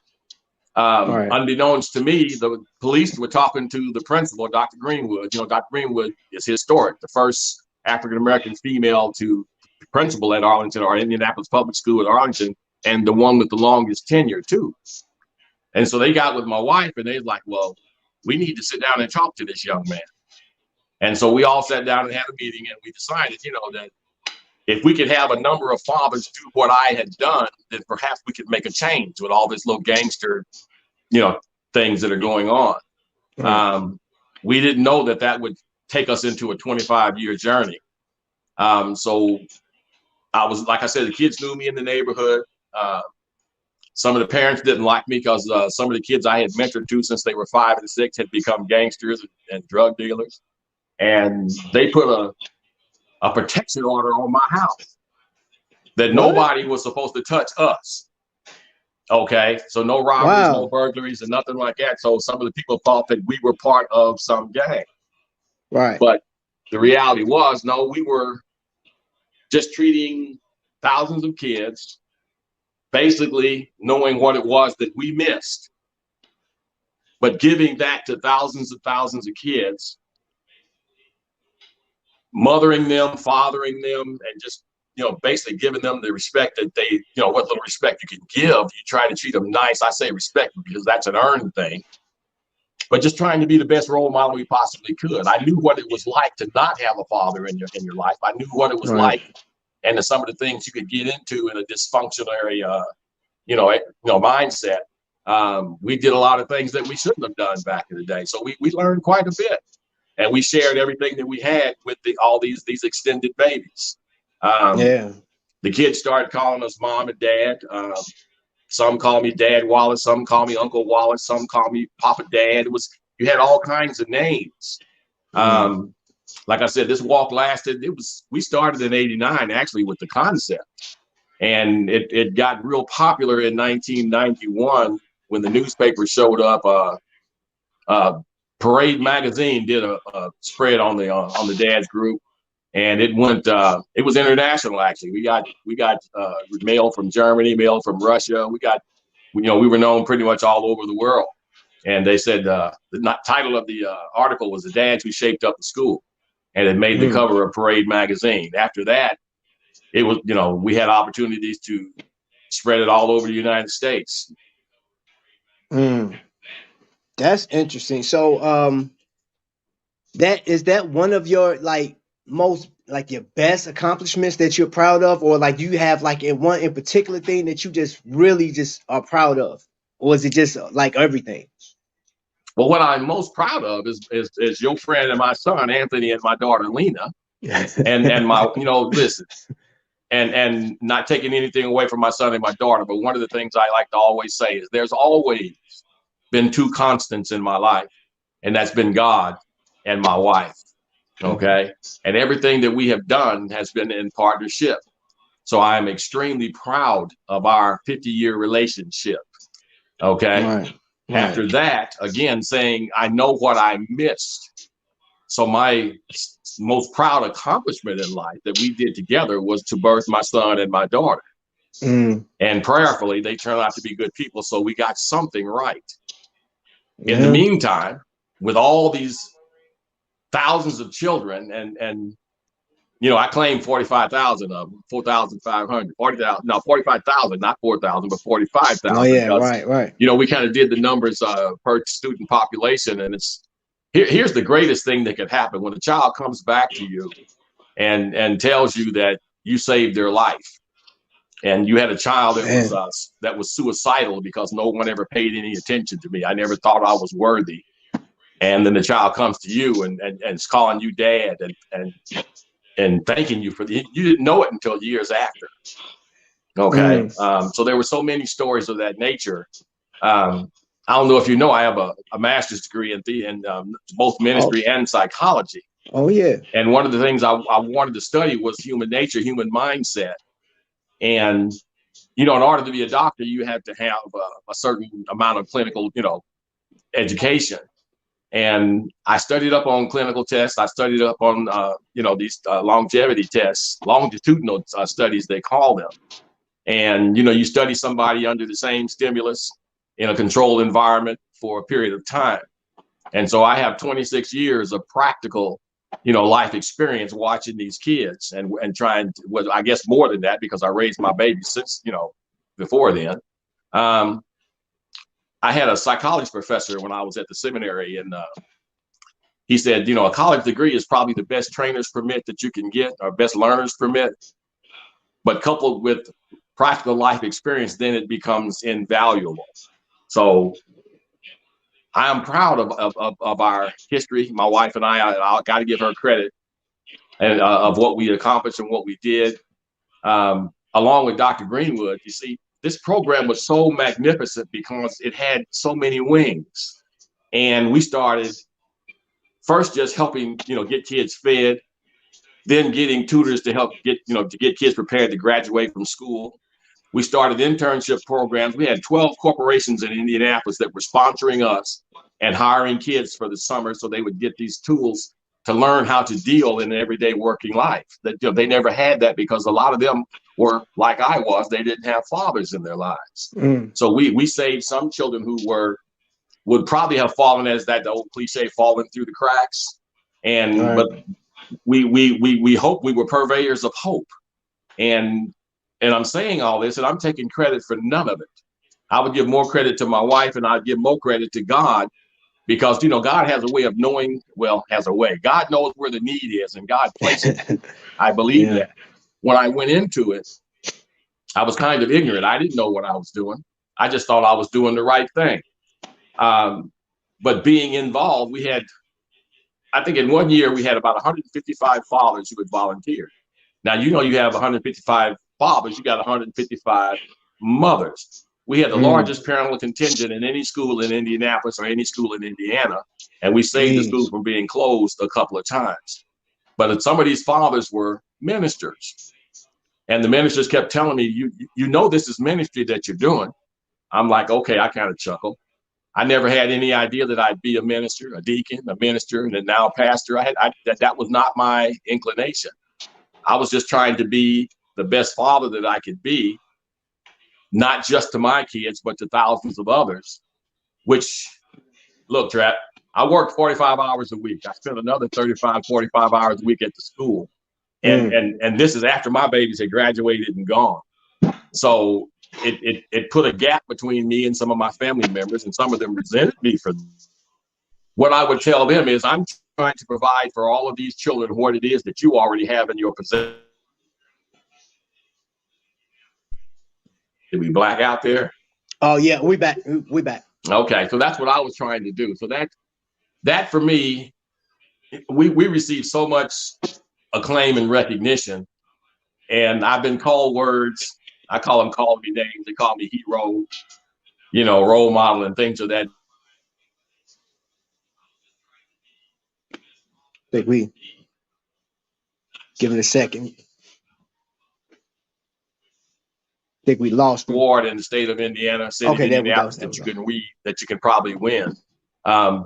Unbeknownst to me, the police were talking to the principal, Dr. Greenwood. You know, Dr. Greenwood is historic, the first African-American female to principal at Arlington, or Indianapolis Public School at Arlington, and the one with the longest tenure too. And so they got with my wife, and they was like, well, we need to sit down and talk to this young man. And so we all sat down and had a meeting, and we decided, you know, that if we could have a number of fathers do what I had done, then perhaps we could make a change with all this little gangster, you know, things that are going on. We didn't know that that would take us into a 25-year journey. So I was, like I said, the kids knew me in the neighborhood. Some of the parents didn't like me because some of the kids I had mentored to since they were 5 and 6 had become gangsters and drug dealers. And they put a protection order on my house that nobody was supposed to touch us. Okay, so no robberies, no burglaries, and nothing like that. So some of the people thought that we were part of some gang. Right. But the reality was, no, we were just treating thousands of kids, basically knowing what it was that we missed, but giving that to thousands and thousands of kids, mothering them, fathering them, and just, you know, basically giving them the respect that they, you know, what little respect you can give. You try to treat them nice. I say respect because that's an earned thing, but just trying to be the best role model we possibly could. I knew what it was like to not have a father in your life. I knew what it was like, and some of the things you could get into in a dysfunctional, mindset. We did a lot of things that we shouldn't have done back in the day. So we learned quite a bit, and we shared everything that we had with all these extended babies. The kids started calling us mom and dad. Some call me Dad Wallace, some call me Uncle Wallace, some call me Papa Dad. You had all kinds of names. Like I said, this walk lasted. We started in '89 actually with the concept, and it got real popular in 1991 when the newspaper showed up. Parade magazine did a spread on the Dad's group, and it went. It was international actually. We got mail from Germany, mail from Russia. We were known pretty much all over the world. And they said the title of the article was "The Dads Who Shaped Up the School," and it made the cover of Parade magazine. After that, it was, we had opportunities to spread it all over the United States. That's interesting. So that one of your most your best accomplishments that you're proud of, or do you have one in particular thing that you just really just are proud of, or is it just everything? Well, what I'm most proud of is your friend and my son Anthony and my daughter Lena, and my listen, and not taking anything away from my son and my daughter, but one of the things I like to always say is there's always been two constants in my life, and that's been God and my wife. Okay. And everything that we have done has been in partnership. So I am extremely proud of our 50-year relationship. Okay. After that, again, saying, I know what I missed. So my most proud accomplishment in life that we did together was to birth my son and my daughter. And prayerfully, they turned out to be good people. So we got something right. In the meantime, with all these thousands of children, and I claim 45,000 of them, 4,500, 40,000, no, 45,000, not 4,000, but 45,000. Oh yeah, right. We kind of did the numbers per student population, and here's the greatest thing that could happen when a child comes back to you and tells you that you saved their life. And you had a child that was suicidal because no one ever paid any attention to me. I never thought I was worthy. And then the child comes to you and is calling you dad and thanking you you didn't know it until years after. Okay. So there were so many stories of that nature. I don't know if you know, I have a master's degree in both ministry and psychology. Oh yeah. And one of the things I wanted to study was human nature, human mindset. And, in order to be a doctor, you have to have a certain amount of clinical, education. And I studied up on clinical tests. I studied up on, these longevity tests, longitudinal studies, they call them. And, you study somebody under the same stimulus in a controlled environment for a period of time. And so I have 26 years of practical life experience watching these kids and trying to, well, I guess more than that, because I raised my baby since, before then. I had a psychology professor when I was at the seminary, and he said, a college degree is probably the best trainer's permit that you can get, or best learner's permit, but coupled with practical life experience, then it becomes invaluable. So I am proud of our history. My wife and I got to give her credit and of what we accomplished and what we did. Along with Dr. Greenwood, you see, this program was so magnificent because it had so many wings. And we started first just helping, get kids fed, then getting tutors to help get kids prepared to graduate from school. We started internship programs. We had 12 corporations in Indianapolis that were sponsoring us and hiring kids for the summer so they would get these tools to learn how to deal in an everyday working life. That they never had that because a lot of them were like I was. They didn't have fathers in their lives. So we saved some children who would probably have fallen, as that old cliche, fallen through the cracks. And but we hope we were purveyors of hope. And I'm saying all this, and I'm taking credit for none of it. I would give more credit to my wife, and I'd give more credit to God, because, God has a way of knowing, God knows where the need is, and God places it. I believe that. When I went into it, I was kind of ignorant. I didn't know what I was doing. I just thought I was doing the right thing. But being involved, I think in 1 year, we had about 155 fathers who had volunteered. Now, you have 155 fathers, you got 155 mothers. We had the largest parental contingent in any school in Indianapolis or any school in Indiana, and we saved the school from being closed a couple of times. But some of these fathers were ministers, and the ministers kept telling me, this is ministry that you're doing. I'm like, okay, I kind of chuckle. I never had any idea that I'd be a minister, a deacon, a minister, and then now a pastor. That was not my inclination. I was just trying to be the best father that I could be, not just to my kids, but to thousands of others. Which, look, Trap, I worked 45 hours a week. I spent another 35, 45 hours a week at the school. And this is after my babies had graduated and gone. So it put a gap between me and some of my family members, and some of them resented me for what I would tell them is, I'm trying to provide for all of these children what it is that you already have in your possession. Did we black out there? Oh yeah, we back. We back. Okay, so that's what I was trying to do. So that for me, we received so much acclaim and recognition, and I've been called words. I call them calling me names. They call me hero, role model, and things of that. Think we give it a second. think we lost him. award in the state of Indiana, city of Indianapolis, that you can read, that you can probably win,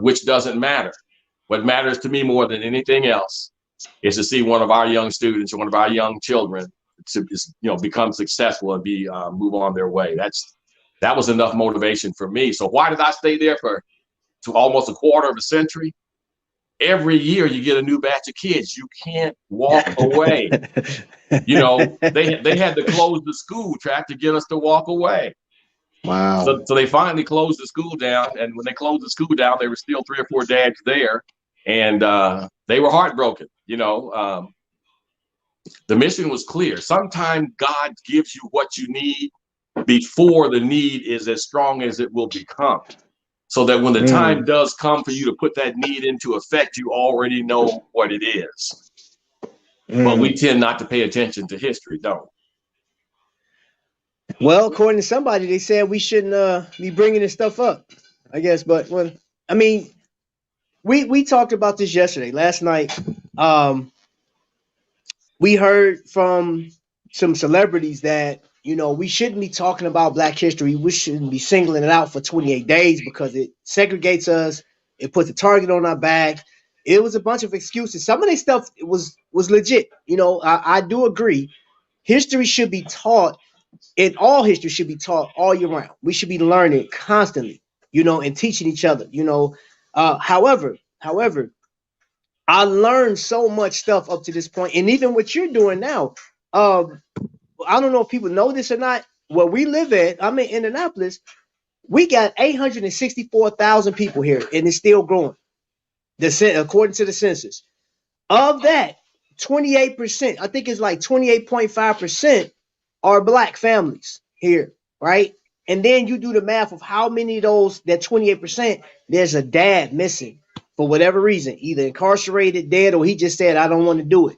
which doesn't matter. What matters to me more than anything else is to see one of our young students or one of our young children to, become successful and move on their way. That was enough motivation for me. So why did I stay there for almost a quarter of a century? Every year you get a new batch of kids. You can't walk away. They had to close the school track to get us to walk away. Wow. So they finally closed the school down. And when they closed the school down, there were still 3 or 4 dads there. And they were heartbroken. The mission was clear. Sometimes God gives you what you need before the need is as strong as it will become. So that when the time does come for you to put that need into effect, you already know what it is. But we tend not to pay attention to history, don't we? Well, according to somebody, they said we shouldn't be bringing this stuff up, I guess. But we talked about this yesterday. Last night, we heard from some celebrities that, we shouldn't be talking about Black history. We shouldn't be singling it out for 28 days because it segregates us. It puts a target on our back. It was a bunch of excuses. Some of this stuff was legit. I do agree. History should be taught, and all history should be taught all year round. We should be learning constantly, and teaching each other, However, I learned so much stuff up to this point, and even what you're doing now. I don't know if people know this or not. Where we live at, I'm in Indianapolis, we got 864,000 people here, and it's still growing. According to the census. Of that, 28%, I think it's like 28.5% are Black families here, right? And then you do the math of how many of those, that 28%, there's a dad missing for whatever reason, either incarcerated, dead, or he just said, I don't want to do it,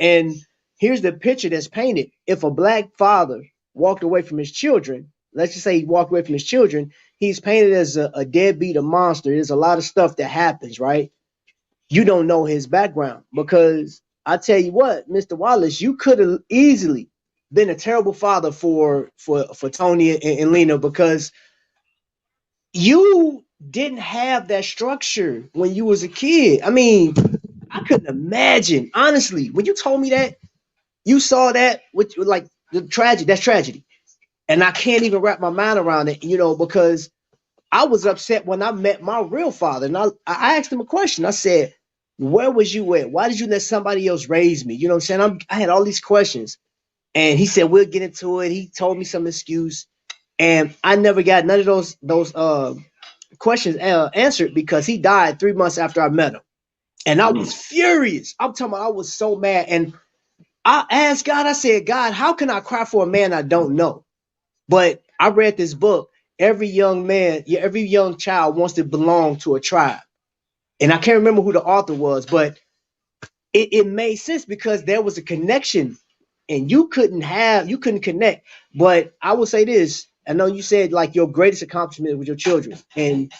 and here's the picture that's painted. If a Black father walked away from his children, let's just say he walked away from his children, he's painted as a deadbeat, a monster. There's a lot of stuff that happens, right? You don't know his background, because I tell you what, Mr. Wallace, you could have easily been a terrible father for Tony and Lena, because you didn't have that structure when you was a kid. I couldn't imagine, honestly, when you told me that, you saw that with like the tragedy. That's tragedy. And I can't even wrap my mind around it, because I was upset when I met my real father. And I asked him a question. I said, where was you at? Why did you let somebody else raise me? You know what I'm saying? I had all these questions. And he said, we'll get into it. He told me some excuse. And I never got none of those questions answered, because he died 3 months after I met him. And I was furious. I'm talking about, I was so mad. And I asked God, I said, God, how can I cry for a man I don't know? But I read this book. Every young child wants to belong to a tribe. And I can't remember who the author was, but it made sense, because there was a connection, and you couldn't connect. But I will say this. I know you said like your greatest accomplishment with your children. And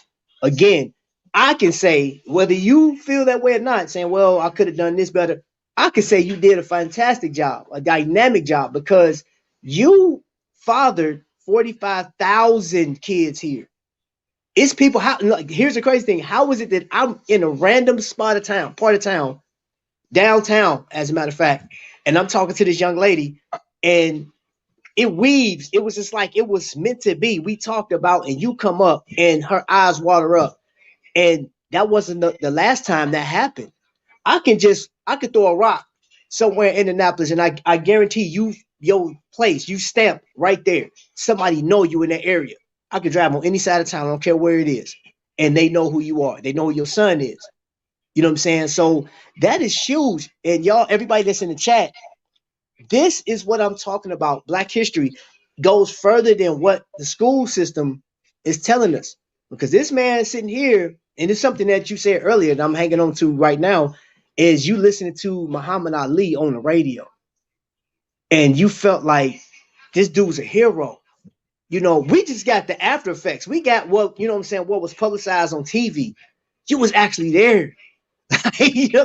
again, I can say, whether you feel that way or not, saying, well, I could have done this better, I could say you did a fantastic job, a dynamic job, because you fathered 45,000 kids here. It's people. Here's the crazy thing. How is it that I'm in a random part of town, downtown, as a matter of fact, and I'm talking to this young lady, and it weaves. It was just like it was meant to be. We talked about, and you come up, and her eyes water up, and that wasn't the last time that happened. I could throw a rock somewhere in Indianapolis, and I guarantee you, your place, you stamp right there. Somebody know you in that area. I could drive on any side of town, I don't care where it is, and they know who you are. They know who your son is. You know what I'm saying? So that is huge. And y'all, everybody that's in the chat, this is what I'm talking about. Black history goes further than what the school system is telling us. Because this man sitting here, and it's something that you said earlier that I'm hanging on to right now, is you listening to Muhammad Ali on the radio. And you felt like this dude's a hero. We just got the after effects. We got what was publicized on TV. You was actually there.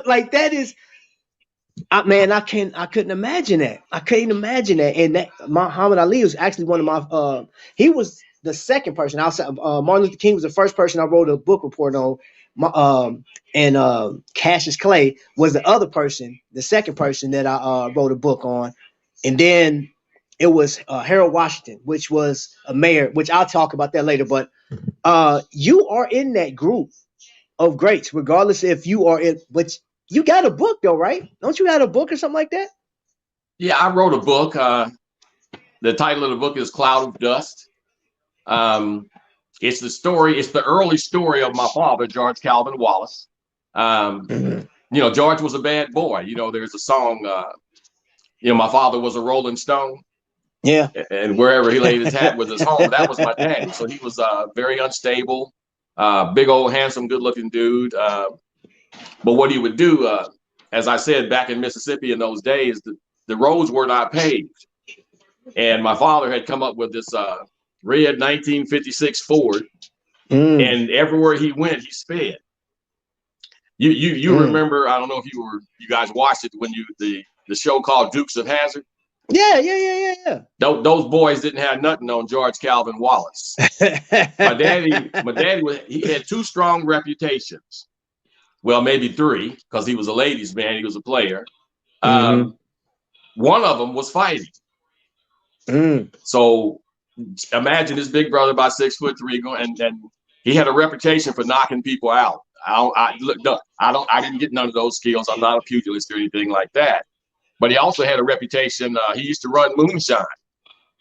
Like that is, I couldn't imagine that. I couldn't imagine that. And that Muhammad Ali was actually one of my. He was the second person outside. Martin Luther King was the first person I wrote a book report on. And Cassius Clay was the other person, the second person that I wrote a book on. And then it was Harold Washington, which was a mayor, which I'll talk about that later. But you are in that group of greats, regardless if you are in. But you got a book though, right? Don't you have a book or something like that? Yeah, I wrote a book. The title of the book is Cloud of Dust. It's the story. It's the early story of my father, George Calvin Wallace. You know, George was a bad boy. You know, there's a song. You know, my father was a Rolling Stone. Yeah. And wherever he laid his hat was his home. That was my daddy. So he was very unstable, big old handsome, good-looking dude. But what he would do, as I said, back in Mississippi in those days, the roads were not paved. And my father had come up with this red 1956 Ford, and everywhere he went, he sped. You remember? I don't know if you guys watched it when the show called Dukes of Hazzard. Yeah. Those boys didn't have nothing on George Calvin Wallace. my daddy he had two strong reputations. Well, maybe three, because he was a ladies' man. He was a player. One of them was fighting. So imagine this big brother, about 6'3", and he had a reputation for knocking people out. I didn't get none of those skills. I'm not a pugilist or anything like that. But he also had a reputation. He used to run moonshine,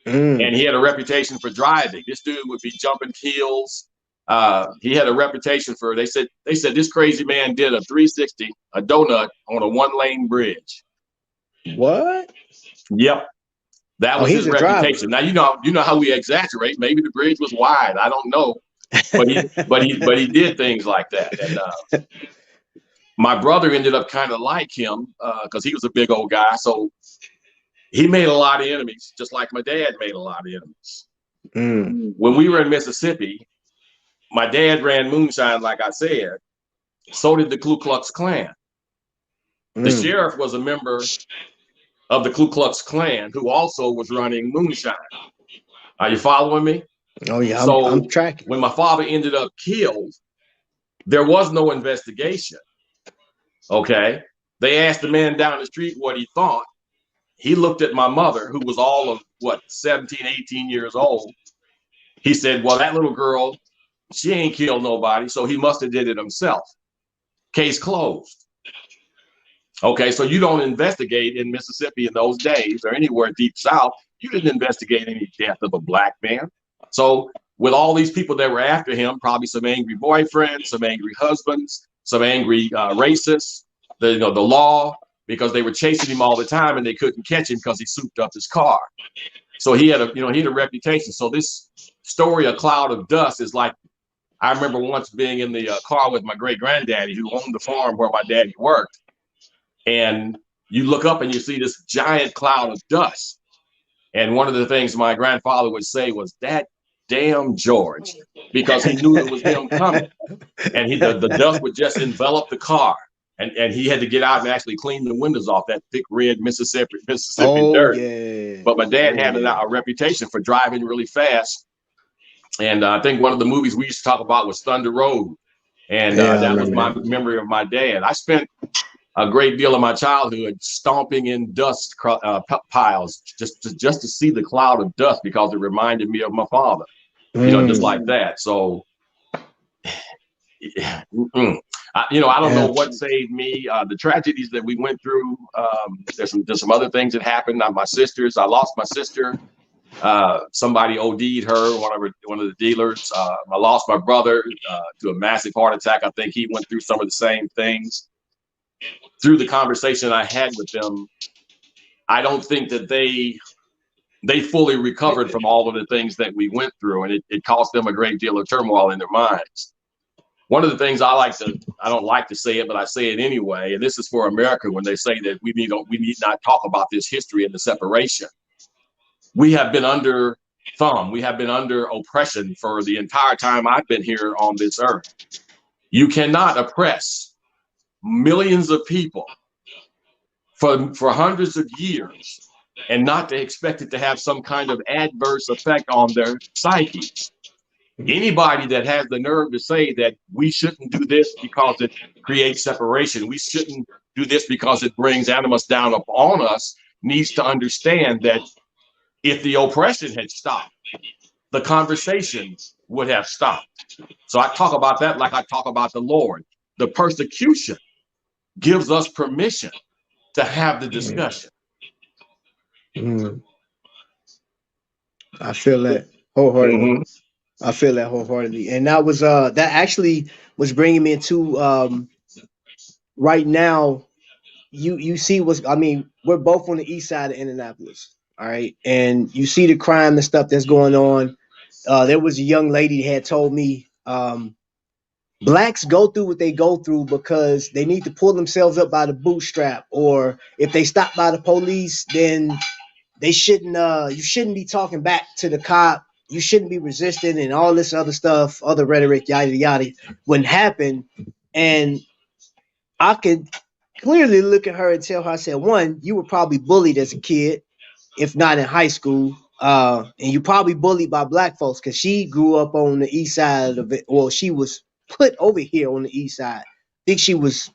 and he had a reputation for driving. This dude would be jumping hills. He had a reputation for. They said this crazy man did a 360, a donut on a 1-lane bridge. What? Yep. That was his reputation. Now you know how we exaggerate. Maybe the bridge was wide. I don't know, but he did things like that. And my brother ended up kind of like him because he was a big old guy. So he made a lot of enemies, just like my dad made a lot of enemies. When we were in Mississippi, my dad ran moonshine, like I said. So did the Ku Klux Klan. The sheriff was a member of the Ku Klux Klan who also was running moonshine. Are you following me? Oh yeah, so I'm tracking. When my father ended up killed, there was no investigation. Okay. They asked the man down the street what he thought. He looked at my mother, who was all of 17, 18 years old. He said, well, that little girl, she ain't killed nobody, so he must have did it himself. Case closed. Okay, so you don't investigate in Mississippi in those days or anywhere deep south. You didn't investigate any death of a black man. So with all these people that were after him, probably some angry boyfriends, some angry husbands, some angry racists, the law, because they were chasing him all the time and they couldn't catch him because he souped up his car. So he had a reputation. So this story, A Cloud of Dust, is like, I remember once being in the car with my great granddaddy who owned the farm where my daddy worked. And you look up and you see this giant cloud of dust. And one of the things my grandfather would say was, that damn George, because he knew it was him coming. And the dust would just envelop the car. And he had to get out and actually clean the windows off that thick red Mississippi dirt. Yeah. But my dad had a reputation for driving really fast. And I think one of the movies we used to talk about was Thunder Road. And that was my memory of my dad. I spent a great deal of my childhood stomping in dust piles just to see the cloud of dust, because it reminded me of my father, just like that. So, I don't know what saved me. The tragedies that we went through. There's some other things that happened. My sisters. I lost my sister. Somebody OD'd her. One of the dealers. I lost my brother to a massive heart attack. I think he went through some of the same things. Through the conversation I had with them, I don't think that they fully recovered from all of the things that we went through, and it caused them a great deal of turmoil in their minds. One of the things I don't like to say it, but I say it anyway, and this is for America when they say that we need not talk about this history and the separation. We have been under thumb. We have been under oppression for the entire time I've been here on this earth. You cannot oppress millions of people for hundreds of years and not to expect it to have some kind of adverse effect on their psyches. Anybody that has the nerve to say that we shouldn't do this because it creates separation, we shouldn't do this because it brings animus down upon us, needs to understand that if the oppression had stopped, the conversation would have stopped. So I talk about that like I talk about the Lord. The persecution gives us permission to have the discussion. I feel that wholeheartedly. I feel that wholeheartedly. And that was that actually was bringing me into right now. You see what's, I mean, we're both on the east side of Indianapolis, all right, and you see the crime and stuff that's going on. There was a young lady that had told me blacks go through what they go through because they need to pull themselves up by the bootstrap, or if they stop by the police, then they shouldn't you shouldn't be talking back to the cop, you shouldn't be resisting, and all this other stuff, other rhetoric, yada yada, wouldn't happen. And I could clearly look at her and tell her, I said, one, you were probably bullied as a kid, if not in high school. And you probably bullied by black folks because she grew up on the east side of it. Well, she was put over here on the east side. I think she was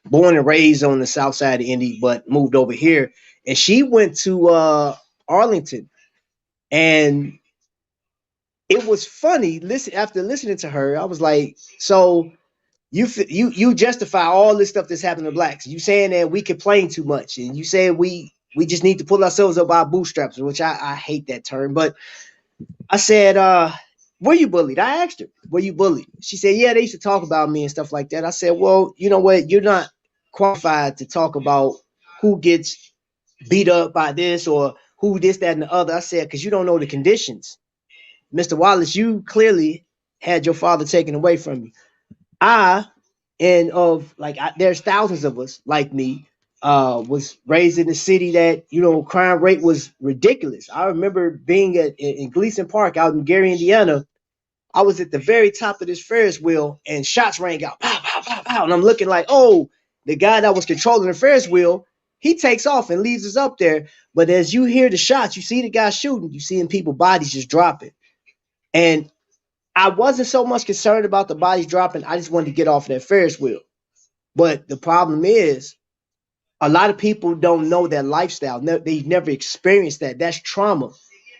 born and raised on the south side of Indy, but moved over here. And she went to Arlington. And it was funny. Listen, after listening to her, I was like, so you justify all this stuff that's happening to blacks. You saying that we complain too much, and you say we just need to pull ourselves up by our bootstraps, which I hate that term. But I said, were you bullied? I asked her, were you bullied? She said, yeah, they used to talk about me and stuff like that. I said, well, you know what? You're not qualified to talk about who gets beat up by this or who this, that, and the other. I said, because you don't know the conditions. Mr. Wallace, you clearly had your father taken away from you. There's thousands of us like me, was raised in a city that, you know, crime rate was ridiculous. I remember being in Gleason Park out in Gary, Indiana. I was at the very top of this Ferris wheel and shots rang out, pow, pow, pow, pow. And I'm looking like, oh, the guy that was controlling the Ferris wheel, he takes off and leaves us up there. But as you hear the shots, you see the guy shooting, you seeing people's bodies just dropping. And I wasn't so much concerned about the bodies dropping. I just wanted to get off of that Ferris wheel. But the problem is, a lot of people don't know that lifestyle. They've never experienced that. That's trauma.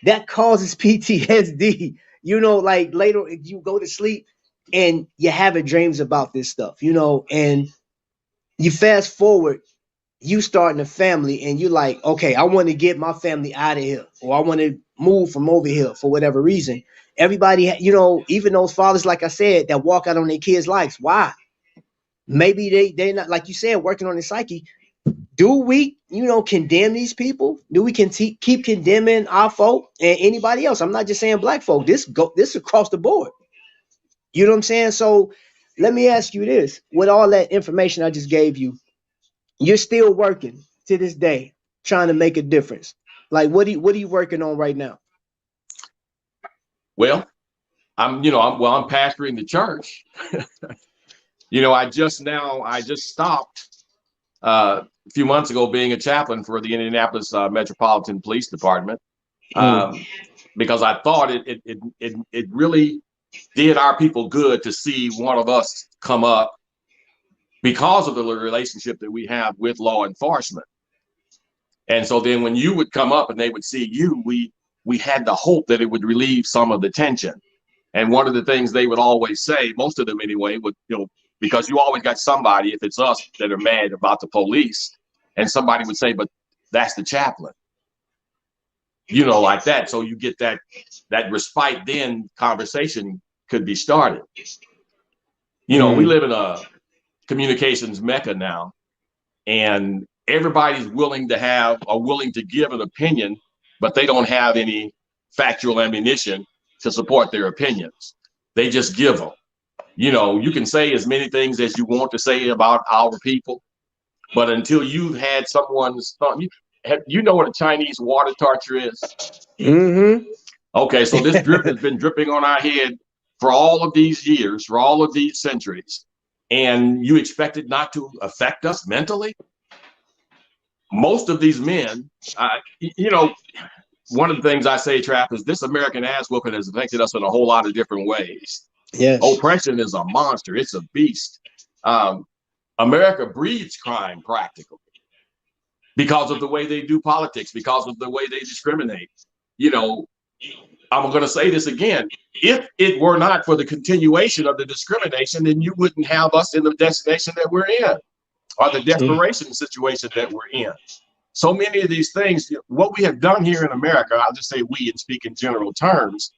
That causes PTSD. You know, like later you go to sleep and you're having dreams about this stuff, you know, and you fast forward, you starting a family and you're like, okay, I want to get my family out of here, or I want to move from over here for whatever reason. Everybody, you know, even those fathers, like I said, that walk out on their kids' lives. Why? Maybe they're not, like you said, working on their psyche. Do we, you know, condemn these people? Do we keep condemning our folk and anybody else? I'm not just saying black folk. This across the board. You know what I'm saying? So let me ask you this: with all that information I just gave you, you're still working to this day, trying to make a difference. Like, what are you working on right now? Well, I'm pastoring the church. You know, I just stopped a few months ago being a chaplain for the Indianapolis Metropolitan Police Department, because I thought it really did our people good to see one of us come up because of the relationship that we have with law enforcement. And so then when you would come up and they would see you, we had the hope that it would relieve some of the tension. And one of the things they would always say, most of them anyway, would, you know, because you always got somebody, if it's us, that are mad about the police, and somebody would say, but that's the chaplain, you know, like that. So you get that respite, then conversation could be started. You know, we live in a communications mecca now, and everybody's willing to give an opinion, but they don't have any factual ammunition to support their opinions. They just give them. You know, you can say as many things as you want to say about our people, but until you've had someone's thought, you know what a Chinese water torture is? Mm-hmm. Okay, so this drip has been dripping on our head for all of these years, for all of these centuries, and you expect it not to affect us mentally? most of these men, you know, one of the things I say, Trap, is this American ass whooping has affected us in a whole lot of different ways. Yes. Oppression is a monster. It's a beast. America breeds crime practically because of the way they do politics, because of the way they discriminate. You know, I'm going to say this again. If it were not for the continuation of the discrimination, then you wouldn't have us in the destination that we're in, or the desperation situation that we're in. So many of these things, what we have done here in America, I'll just say we and speak in general terms,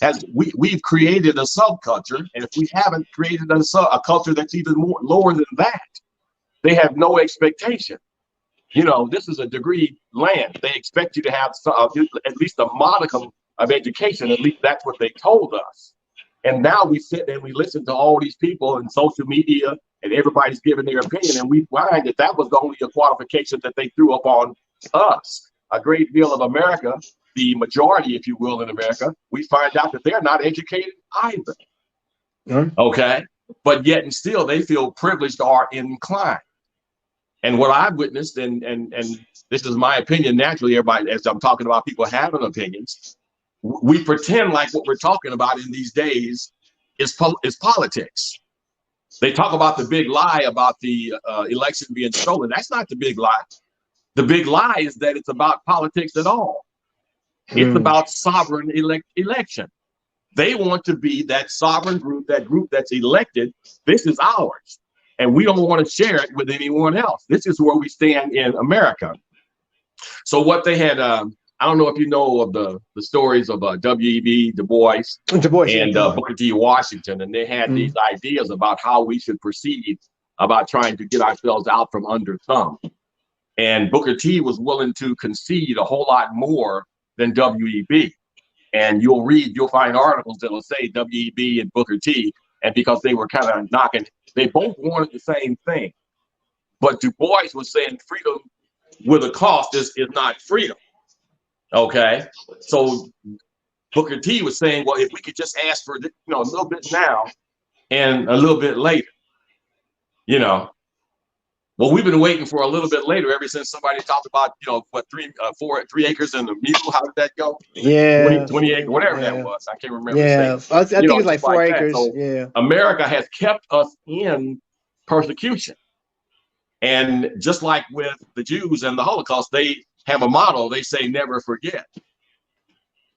as we've created a subculture. And if we haven't created a culture that's even more lower than that, they have no expectation. You know, this is a degree land. They expect you to have at least a modicum of education. At least that's what they told us. And now we sit and we listen to all these people in social media, and everybody's giving their opinion, and we find that that was only a qualification that they threw upon us. A great deal of America, the majority, if you will, in America, we find out that they're not educated either. Okay, but yet and still they feel privileged or inclined. And what I've witnessed, and this is my opinion, naturally, everybody, as I'm talking about people having opinions, we pretend like what we're talking about in these days is politics. They talk about the big lie about the election being stolen. That's not the big lie. The big lie is that it's about politics at all. It's about sovereign election. They want to be that sovereign group, that group that's elected. This is ours. And we don't want to share it with anyone else. This is where we stand in America. So what they had, I don't know if you know of the stories of W.E.B. Du Bois and Booker T. Washington, and they had these ideas about how we should proceed about trying to get ourselves out from under thumb. And Booker T. was willing to concede a whole lot more than W.E.B. And you'll find articles that'll say W.E.B. and Booker T. And because they were kind of knocking, they both wanted the same thing. But Du Bois was saying freedom with a cost is not freedom. Okay, so Booker T was saying, well, if we could just ask for, you know, a little bit now and a little bit later, you know, well, we've been waiting for a little bit later ever since somebody talked about, you know, what, 3 acres and a mule. How did that go? Yeah, 20 acres, whatever that was. I can't remember. Yeah, I think it's like 4 acres. So yeah, America has kept us in persecution, and just like with the Jews and the Holocaust, they have a motto. They say never forget.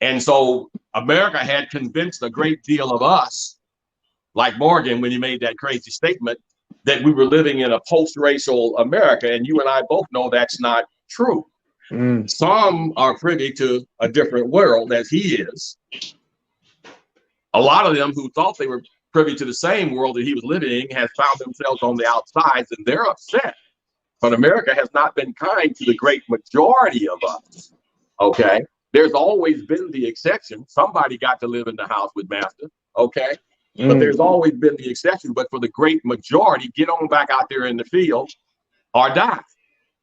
And so America had convinced a great deal of us, like Morgan, when he made that crazy statement, that we were living in a post-racial America. And you and I both know that's not true. Some are privy to a different world, as he is. A lot of them who thought they were privy to the same world that he was living in have found themselves on the outsides, and they're upset. But America has not been kind to the great majority of us. Okay, there's always been the exception. Somebody got to live in the house with master. Okay, but there's always been the exception. But for the great majority, get on back out there in the field or die.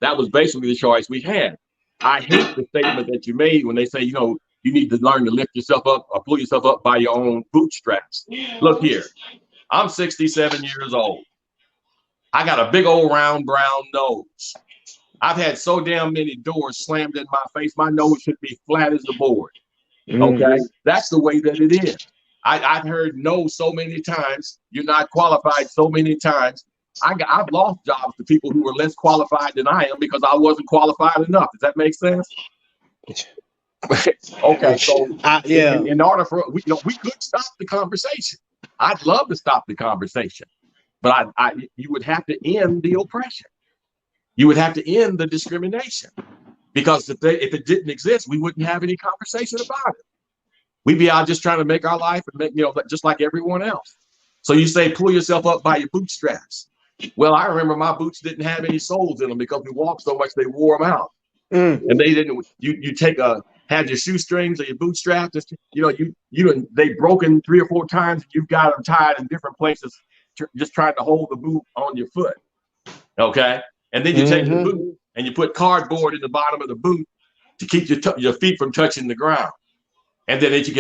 That was basically the choice we had. I hate the statement that you made when they say, you know, you need to learn to lift yourself up or pull yourself up by your own bootstraps. Look here, I'm 67 years old. I got a big old round brown nose. I've had so damn many doors slammed in my face. My nose should be flat as the board. Okay, that's the way that it is. I've heard no so many times. You're not qualified so many times. I've lost jobs to people who were less qualified than I am because I wasn't qualified enough. Does that make sense? Okay, so yeah. In order for we could stop the conversation. I'd love to stop the conversation, but you would have to end the oppression. You would have to end the discrimination, because if it didn't exist, we wouldn't have any conversation about it. We'd be out just trying to make our life and make, just like everyone else. So you say pull yourself up by your bootstraps. Well, I remember my boots didn't have any soles in them because we walked so much they wore them out. And they didn't. You had your shoestrings or your bootstraps. They broken 3 or 4 times. You've got them tied in different places, just trying to hold the boot on your foot. Okay, and then you take the boot and you put cardboard in the bottom of the boot to keep your feet from touching the ground. And then if you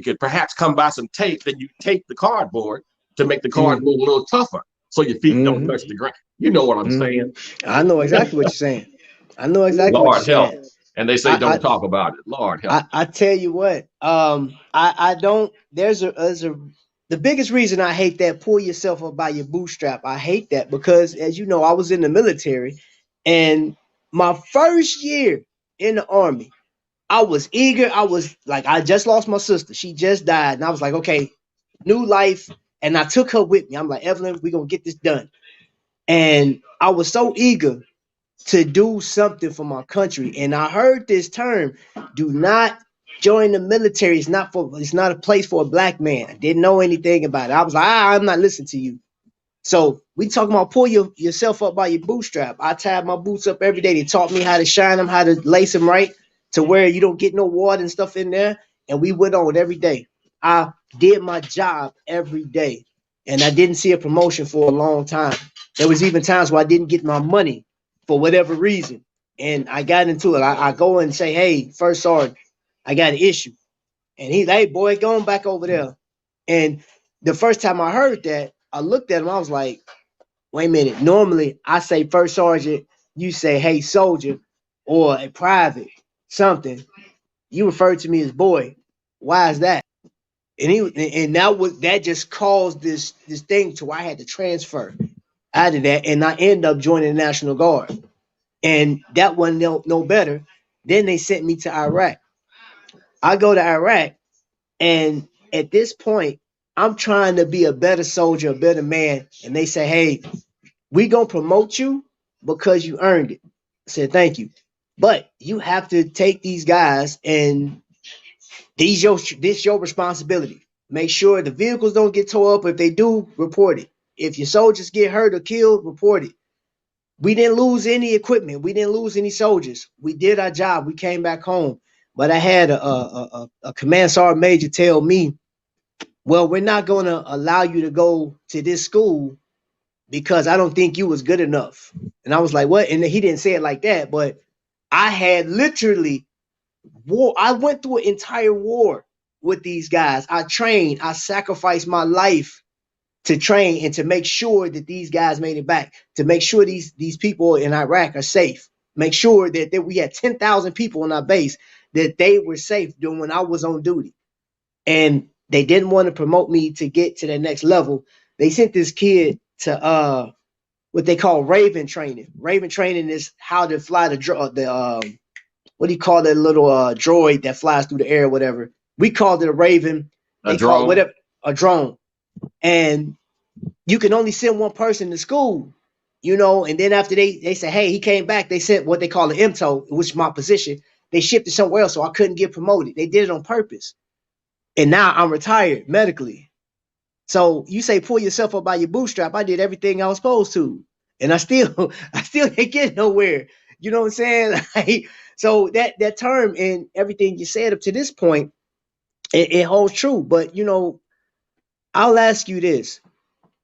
could perhaps come by some tape, then you tape the cardboard to make the cardboard a little tougher, so your feet don't touch the ground. You know what I'm saying? I know exactly what you're saying. I know exactly what you're Lord help. saying. And they say, I, don't talk about it. Lord help. I tell you what, I don't. There's a the biggest reason I hate that pull yourself up by your bootstrap. I hate that because, as you know, I was in the military, and my first year in the army, I was eager. I was like, I just lost my sister. She just died, and I was like, okay, new life. And I took her with me. I'm like, Evelyn, we're gonna get this done. And I was so eager to do something for my country. And I heard this term, do not join the military. It's not a place for a black man. I didn't know anything about it. I was like, I'm not listening to you. So we talking about pull yourself up by your bootstrap. I tied my boots up every day. They taught me how to shine them, how to lace them right to where you don't get no water and stuff in there. And we went on every day. I did my job every day. And I didn't see a promotion for a long time. There was even times where I didn't get my money for whatever reason. And I got into it. I go and say, hey, first sergeant, I got an issue. And he's like, hey, boy, go on back over there. And the first time I heard that, I looked at him. I was like, wait a minute. Normally, I say first sergeant, you say, hey, soldier, or a private, something. You refer to me as boy. Why is that? And that just caused this thing to where I had to transfer out of that, and I ended up joining the National Guard. And that wasn't no better. Then they sent me to Iraq. I go to Iraq, and at this point, I'm trying to be a better soldier, a better man. And they say, hey, we gonna promote you because you earned it. I said, thank you. But you have to take these guys, and this your responsibility. Make sure the vehicles don't get tore up. If they do, report it. If your soldiers get hurt or killed, report it. We didn't lose any equipment. We didn't lose any soldiers. We did our job. We came back home. But I had a command sergeant major tell me, well, we're not going to allow you to go to this school because I don't think you was good enough. And I was like, what? And he didn't say it like that, but I had literally war. I went through an entire war with these guys. I trained. I sacrificed my life to train and to make sure that these guys made it back, to make sure these people in Iraq are safe, make sure that we had 10,000 people on our base, that they were safe during when I was on duty. And they didn't want to promote me to get to the next level. They sent this kid to what they call Raven training. Raven training is how to fly the what do you call that little droid that flies through the air or whatever. We called it a Raven. A drone. Whatever, a drone. And you can only send one person to school, and then after they say, hey, he came back, they sent what they call an MTO, which is my position. They shipped it somewhere else, so I couldn't get promoted. They did it on purpose. And now I'm retired medically. So you say pull yourself up by your bootstrap. I did everything I was supposed to. And I still ain't get nowhere. You know what I'm saying? Like, so that term and everything you said up to this point, it holds true. But I'll ask you this.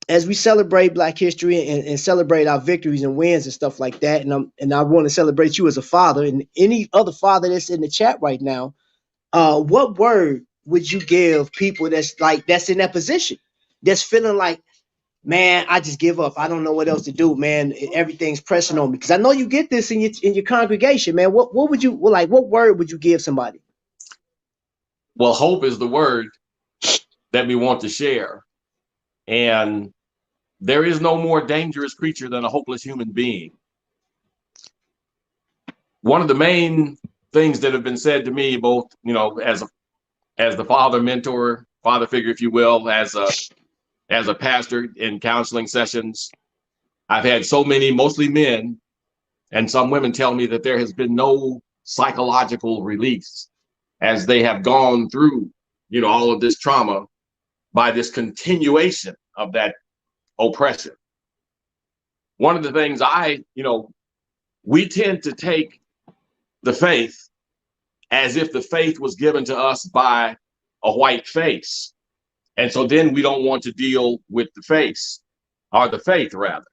As we celebrate Black history and celebrate our victories and wins and stuff like that, and I want to celebrate you as a father and any other father that's in the chat right now, what word would you give people that's in that position, that's feeling like, man, I just give up. I don't know what else to do, man. Everything's pressing on me. Because I know you get this in your congregation, man. What would you what word would you give somebody? Well, hope is the word that we want to share. And there is no more dangerous creature than a hopeless human being. One of the main things that have been said to me, both, as the father mentor, father figure, if you will, as a pastor in counseling sessions, I've had so many, mostly men and some women, tell me that there has been no psychological release as they have gone through, all of this trauma by this continuation of that oppression. One of the things we tend to take the faith as if the faith was given to us by a white face. And so then we don't want to deal with the face, or the faith rather.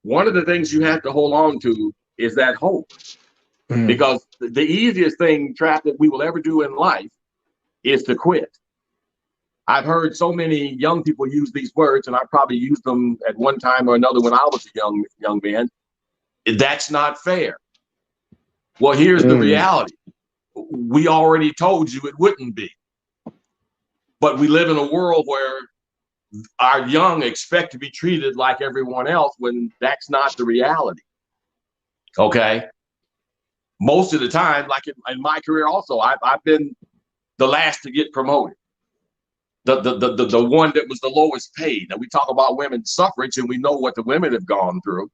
One of the things you have to hold on to is that hope. Because the easiest thing, trap, that we will ever do in life is to quit. I've heard so many young people use these words, and I probably used them at one time or another when I was a young man. That's not fair. Well, here's the reality. We already told you it wouldn't be. But we live in a world where our young expect to be treated like everyone else when that's not the reality. Okay. Most of the time, like in my career also, I've been the last to get promoted. The one that was the lowest paid. Now we talk about women's suffrage and we know what the women have gone through,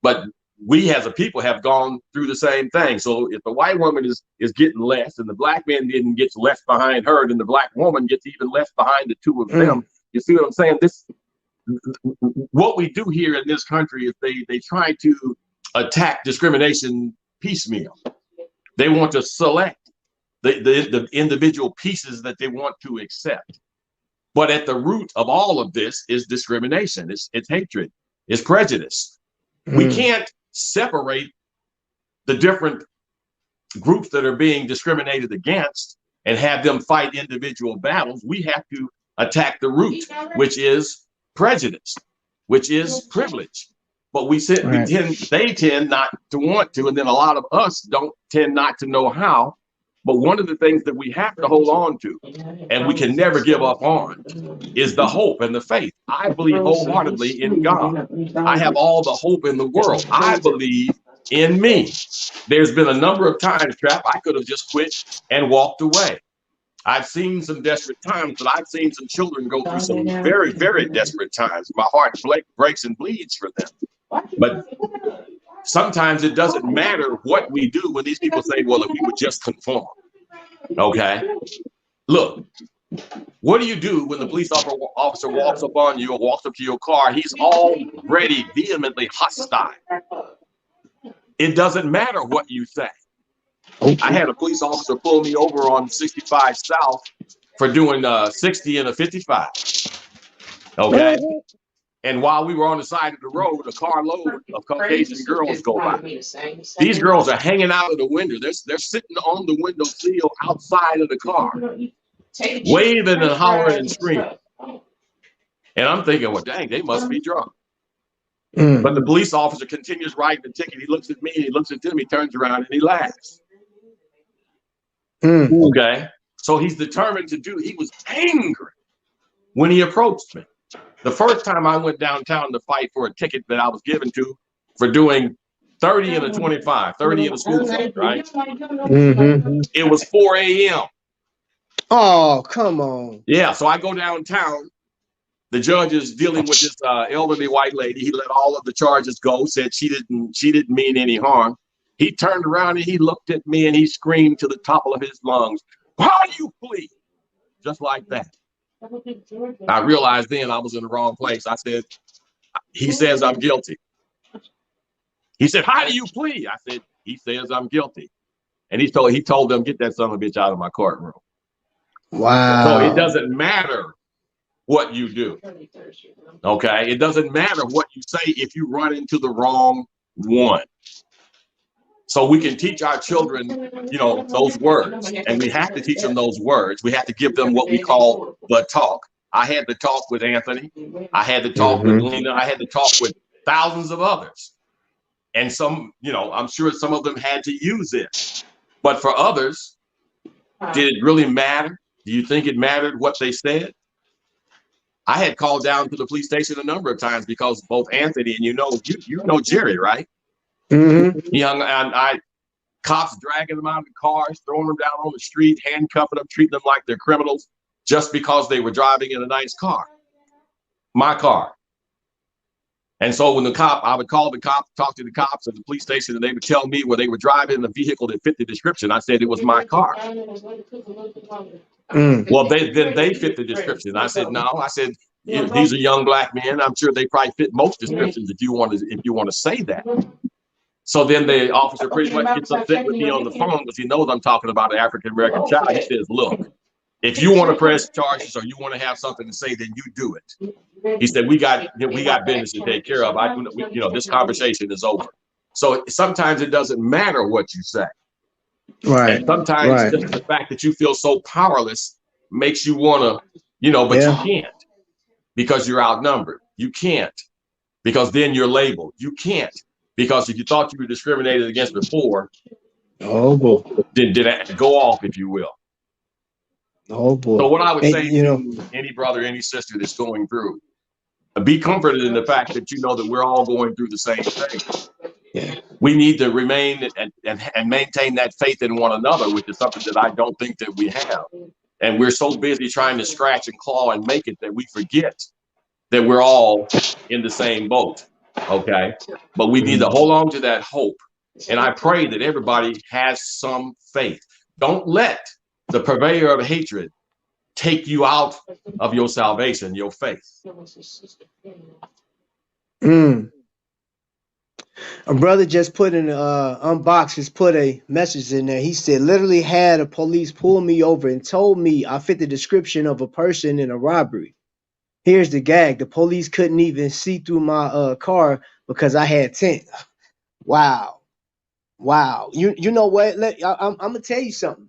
but we as a people have gone through the same thing. So if the white woman is getting less and the black man didn't get left behind her, then the black woman gets even left behind the two of them. You see what I'm saying? What we do here in this country is they try to attack discrimination piecemeal. They want to select the individual pieces that they want to accept. But at the root of all of this is discrimination. It's hatred. It's prejudice. We can't separate the different groups that are being discriminated against and have them fight individual battles. We have to attack the root, which is prejudice, which is privilege. But they tend not to want to, and then a lot of us don't tend not to know how. But one of the things that we have to hold on to, and we can never give up on, is the hope and the faith. I believe wholeheartedly in God. I have all the hope in the world. I believe in me. There's been a number of times, Trap, I could have just quit and walked away. I've seen some desperate times, but I've seen some children go through some very, very desperate times. My heart breaks and bleeds for them. But sometimes it doesn't matter what we do when these people say, well, if we would just conform. Okay. Look, what do you do when the police officer walks up on you or walks up to your car? He's already vehemently hostile. It doesn't matter what you say. I had a police officer pull me over on 65 South for doing 60 and a 55. Okay. And while we were on the side of the road, a carload of Caucasian girls go by. These girls are hanging out of the window. They're sitting on the window sill outside of the car, waving and hollering and screaming. And I'm thinking, well, dang, they must be drunk. But the police officer continues writing the ticket. He looks at me, he looks at them, he turns around and he laughs. Okay. So he's determined to do, he was angry when he approached me. The first time I went downtown to fight for a ticket that I was given to for doing 30 and a 25, 30 in a school zone, right? It was 4 a.m. Oh, come on. Yeah, so I go downtown. The judge is dealing with this elderly white lady. He let all of the charges go, said she didn't mean any harm. He turned around and he looked at me and he screamed to the top of his lungs, "How do you plead?" Just like that. I realized then I was in the wrong place. I said, he says I'm guilty. He said, "How do you plead?" I said, "He says I'm guilty." And he told them, "Get that son of a bitch out of my courtroom." Wow. So it doesn't matter what you do. Okay. It doesn't matter what you say if you run into the wrong one. So we can teach our children, those words, and we have to teach them those words. We have to give them what we call the talk. I had the talk with Anthony. I had the talk with Lena. I had the talk with thousands of others. And some, I'm sure some of them had to use it. But for others, did it really matter? Do you think it mattered what they said? I had called down to the police station a number of times because both Anthony and you know Jerry, right? Cops dragging them out of the cars, throwing them down on the street, handcuffing them, treating them like they're criminals just because they were driving in a nice car, my car. And so when I would call the cops, talk to the cops at the police station, and they would tell me where they were driving in a vehicle that fit the description. I said it was my car. Well, they fit the description. I said no. I said these are young black men. I'm sure they probably fit most descriptions if you want to say that. So then the officer pretty much gets upset with me on the phone because he knows I'm talking about an African-American child. He says, "Look, if you want to press charges or you want to have something to say, then you do it." He said, we got business to take care of. This conversation is over. So sometimes it doesn't matter what you say. Right. And sometimes just the fact that you feel so powerless makes you want to, but you can't because you're outnumbered. You can't because then you're labeled. You can't because if you thought you were discriminated against before, Oh boy. Did it go off, if you will. Oh boy. So what I would And say to any brother, any sister that's going through, be comforted in the fact that you know that we're all going through the same thing. yeah. We need to remain and maintain that faith in one another, which is something that I don't think that we have. And we're so busy trying to scratch and claw and make it that we forget that we're all in the same boat. Okay. But we need to hold on to that hope. And I pray that everybody has some faith. Don't let the purveyor of hatred take you out of your salvation, your faith. Mm. A brother just put in unbox, just put a message in there. He said, literally had a police pull me over and told me I fit the description of a person in a robbery. Here's the gag. The police couldn't even see through my car because I had tint. Wow. Wow. You know what? I'm gonna tell you something.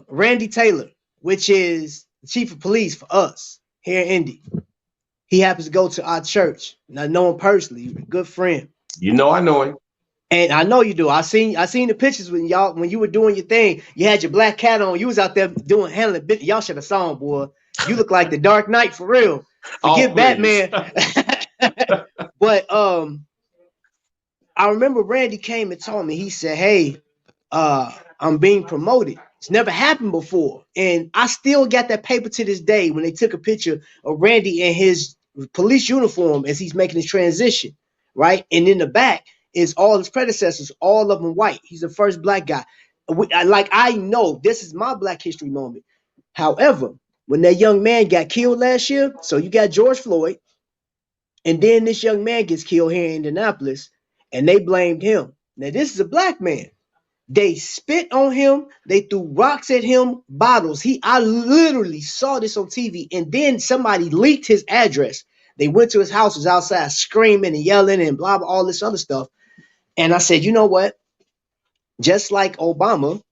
Randy Taylor, which is the chief of police for us here in Indy. He happens to go to our church. And I know him personally, a good friend. You know, I know him. And I know you do. I seen the pictures when you were doing your thing. You had your black cat on. You was out there handling business. Y'all should have saw him, boy. You look like the Dark Knight for real. Forget Batman. But I remember Randy came and told me. He said, "Hey, I'm being promoted. It's never happened before." And I still got that paper to this day when they took a picture of Randy in his police uniform as he's making his transition, right? And in the back is all his predecessors, all of them white. He's the first black guy. I know this is my Black History moment. However, when that young man got killed last year, so you got George Floyd, and then this young man gets killed here in Indianapolis, and they blamed him. Now, this is a black man. They spit on him. They threw rocks at him, bottles. I literally saw this on TV. And then somebody leaked his address. They went to his house, was outside screaming and yelling and blah, blah, all this other stuff. And I said, you know what? Just like Obama,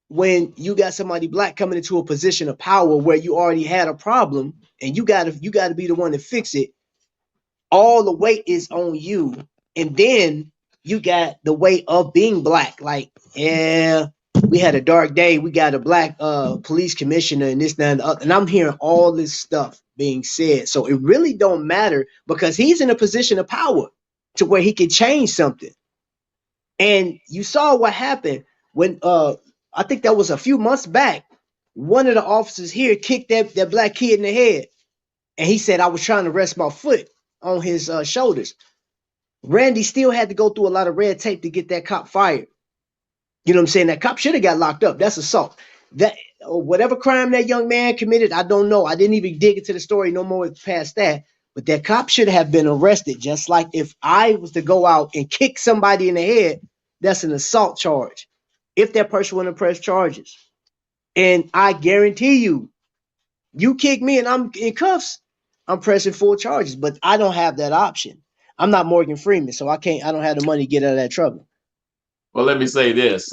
when you got somebody black coming into a position of power where you already had a problem and you gotta be the one to fix it, all the weight is on you. And then you got the weight of being black. Like, yeah, we had a dark day. We got a black police commissioner and this, that, and the other. And I'm hearing all this stuff being said. So it really don't matter because he's in a position of power to where he can change something. And you saw what happened when I think that was a few months back. One of the officers here kicked that black kid in the head. And he said, I was trying to rest my foot on his shoulders. Randy still had to go through a lot of red tape to get that cop fired. You know what I'm saying? That cop should have got locked up. That's assault. That whatever crime that young man committed, I don't know. I didn't even dig into the story no more past that. But that cop should have been arrested. Just like if I was to go out and kick somebody in the head, that's an assault charge. If that person wouldn't press charges. And I guarantee you, you kick me and I'm in cuffs, I'm pressing full charges. But I don't have that option. I'm not Morgan Freeman, so I don't have the money to get out of that trouble. Well, let me say this.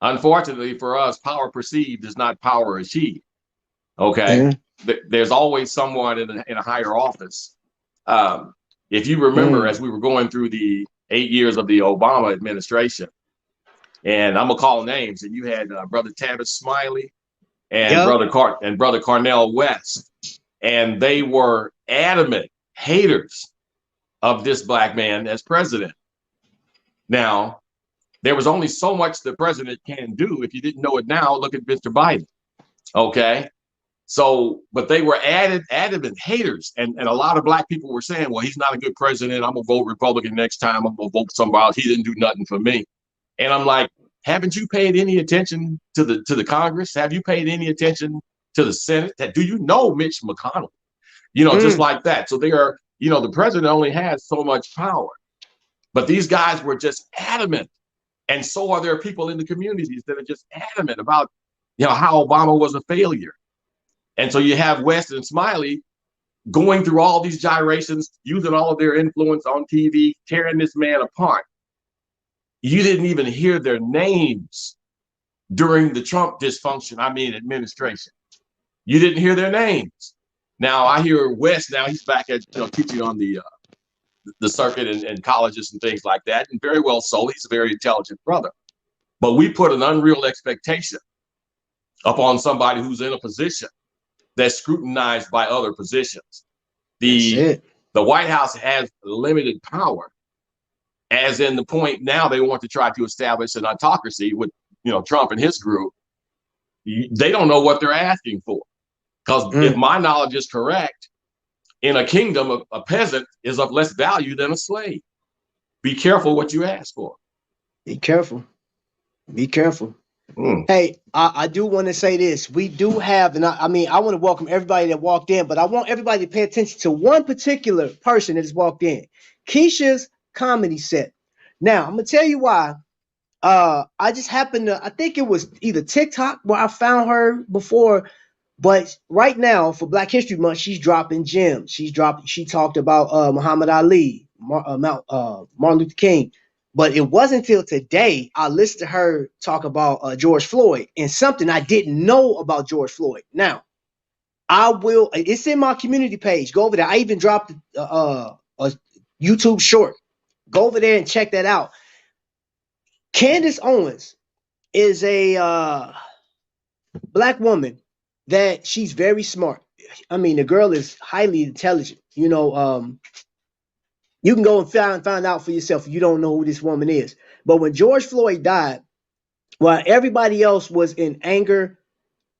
Unfortunately for us, power perceived is not power achieved. Okay. There's always someone in a higher office. If you remember, as we were going through the 8 years of the Obama administration, and I'm gonna call names, and you had Brother Tavis Smiley and Brother Cornell West, and they were adamant haters of this black man as president. Now, there was only so much the president can do. If you didn't know it now, look at Mr. Biden. Okay. So, but they were adamant haters. And a lot of black people were saying, well, he's not a good president. I'm going to vote Republican next time. I'm going to vote somebody else. He didn't do nothing for me. And I'm like, haven't you paid any attention to the Congress? Have you paid any attention to the Senate? Do you know Mitch McConnell? You know, just like that. So they are, you know, the president only has so much power. But these guys were just adamant. And so are there people in the communities that are just adamant about, you know, how Obama was a failure. And so you have West and Smiley going through all these gyrations, using all of their influence on TV, tearing this man apart. You didn't even hear their names during the Trump administration. You didn't hear their names. Now I hear West, now he's back at, you know, teaching on the circuit and colleges and things like that. And very well so. He's a very intelligent brother. But we put an unreal expectation upon somebody who's in a position that's scrutinized by other positions. The White House has limited power, as in the point now they want to try to establish an autocracy with, Trump and his group. They don't know what they're asking for. Because if my knowledge is correct, in a kingdom, a peasant is of less value than a slave. Be careful what you ask for. Be careful. Be careful. Hey, I do want to say this. We do have, and I want to welcome everybody that walked in, but I want everybody to pay attention to one particular person that has walked in. Keisha's comedy set. Now, I'm going to tell you why. I just happened to, I think it was either TikTok where I found her before, but right now for Black History Month, she's dropping gems. She talked about Muhammad Ali, Martin Luther King. But it wasn't until today I listened to her talk about George Floyd and something I didn't know about George Floyd. Now, it's in my community page. Go over there. I even dropped a YouTube short. Go over there and check that out. Candace Owens is a Black woman that she's very smart. I mean, the girl is highly intelligent. You can go and find out for yourself if you don't know who this woman is. But when George Floyd died, while everybody else was in anger,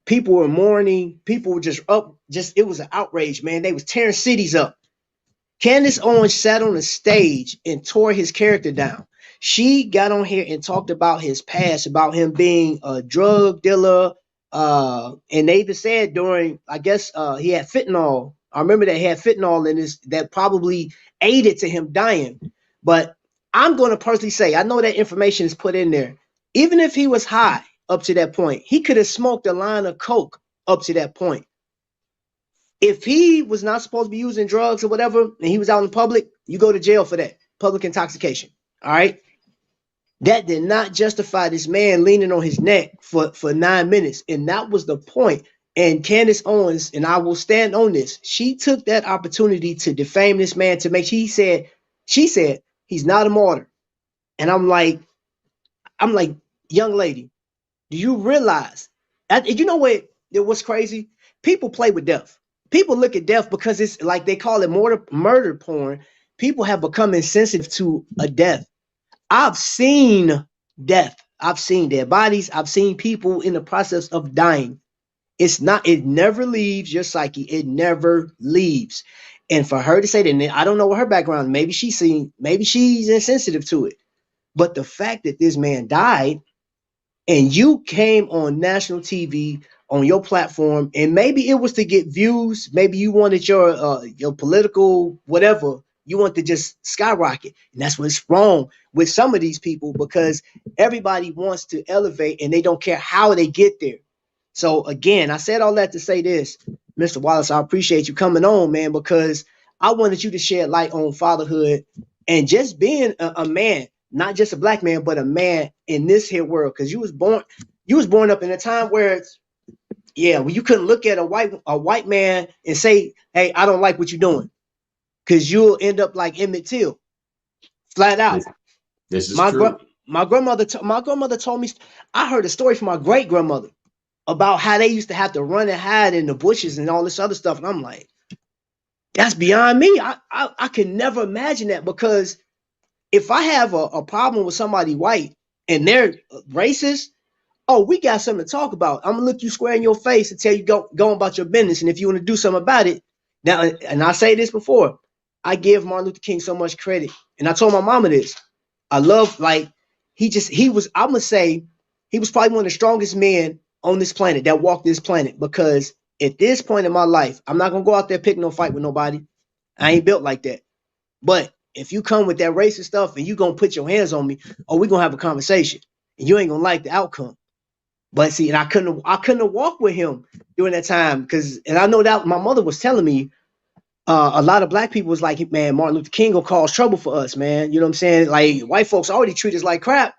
people were mourning, people were just up, it was an outrage, man. They was tearing cities up. Candace Owens sat on the stage and tore his character down. She got on here and talked about his past, about him being a drug dealer. And they even said during, I guess he had fentanyl. I remember that he had fentanyl in this that probably aided to him dying. But I'm going to personally say, I know that information is put in there. Even if he was high up to that point, he could have smoked a line of coke up to that point. If he was not supposed to be using drugs or whatever, and he was out in public, you go to jail for that. Public intoxication. All right. That did not justify this man leaning on his neck for 9 minutes. And that was the point. And Candace Owens, and I will stand on this, she took that opportunity to defame this man to make, she said he's not a martyr. And I'm like, young lady, do you realize, you know what's crazy? People play with death. People look at death because it's like they call it murder porn. People have become insensitive to a death. I've seen death. I've seen dead bodies. I've seen people in the process of dying. It never leaves your psyche. It never leaves. And for her to say that, I don't know what her background, maybe she's insensitive to it. But the fact that this man died and you came on national TV on your platform, and maybe it was to get views, maybe you wanted your political whatever, you want to just skyrocket. And that's what's wrong with some of these people, because everybody wants to elevate and they don't care how they get there. So again, I said all that to say this, Mr. Wallace, I appreciate you coming on, man, because I wanted you to shed light on fatherhood and just being a man, not just a Black man, but a man in this here world. Because you was born up in a time where when you couldn't look at a white man and say, hey, I don't like what you're doing. Because you'll end up like Emmett Till, flat out. This is true. My grandmother told me, I heard a story from my great grandmother about how they used to have to run and hide in the bushes and all this other stuff. And I'm like, that's beyond me. I can never imagine that, because if I have a problem with somebody white and they're racist, oh, we got something to talk about. I'm gonna look you square in your face and tell you go about your business. And if you want to do something about it, now, and I say this before, I give Martin Luther King so much credit. And I told my mama this. I love, he was probably one of the strongest men on this planet that walked this planet, because at this point in my life, I'm not going to go out there pick no fight with nobody. I ain't built like that. But if you come with that racist stuff and you going to put your hands on me, we're going to have a conversation and you ain't going to like the outcome. But see, and I couldn't have walked with him during that time, and I know that my mother was telling me, a lot of Black people was like, man, Martin Luther King will cause trouble for us, man. You know what I'm saying? Like, white folks already treat us like crap.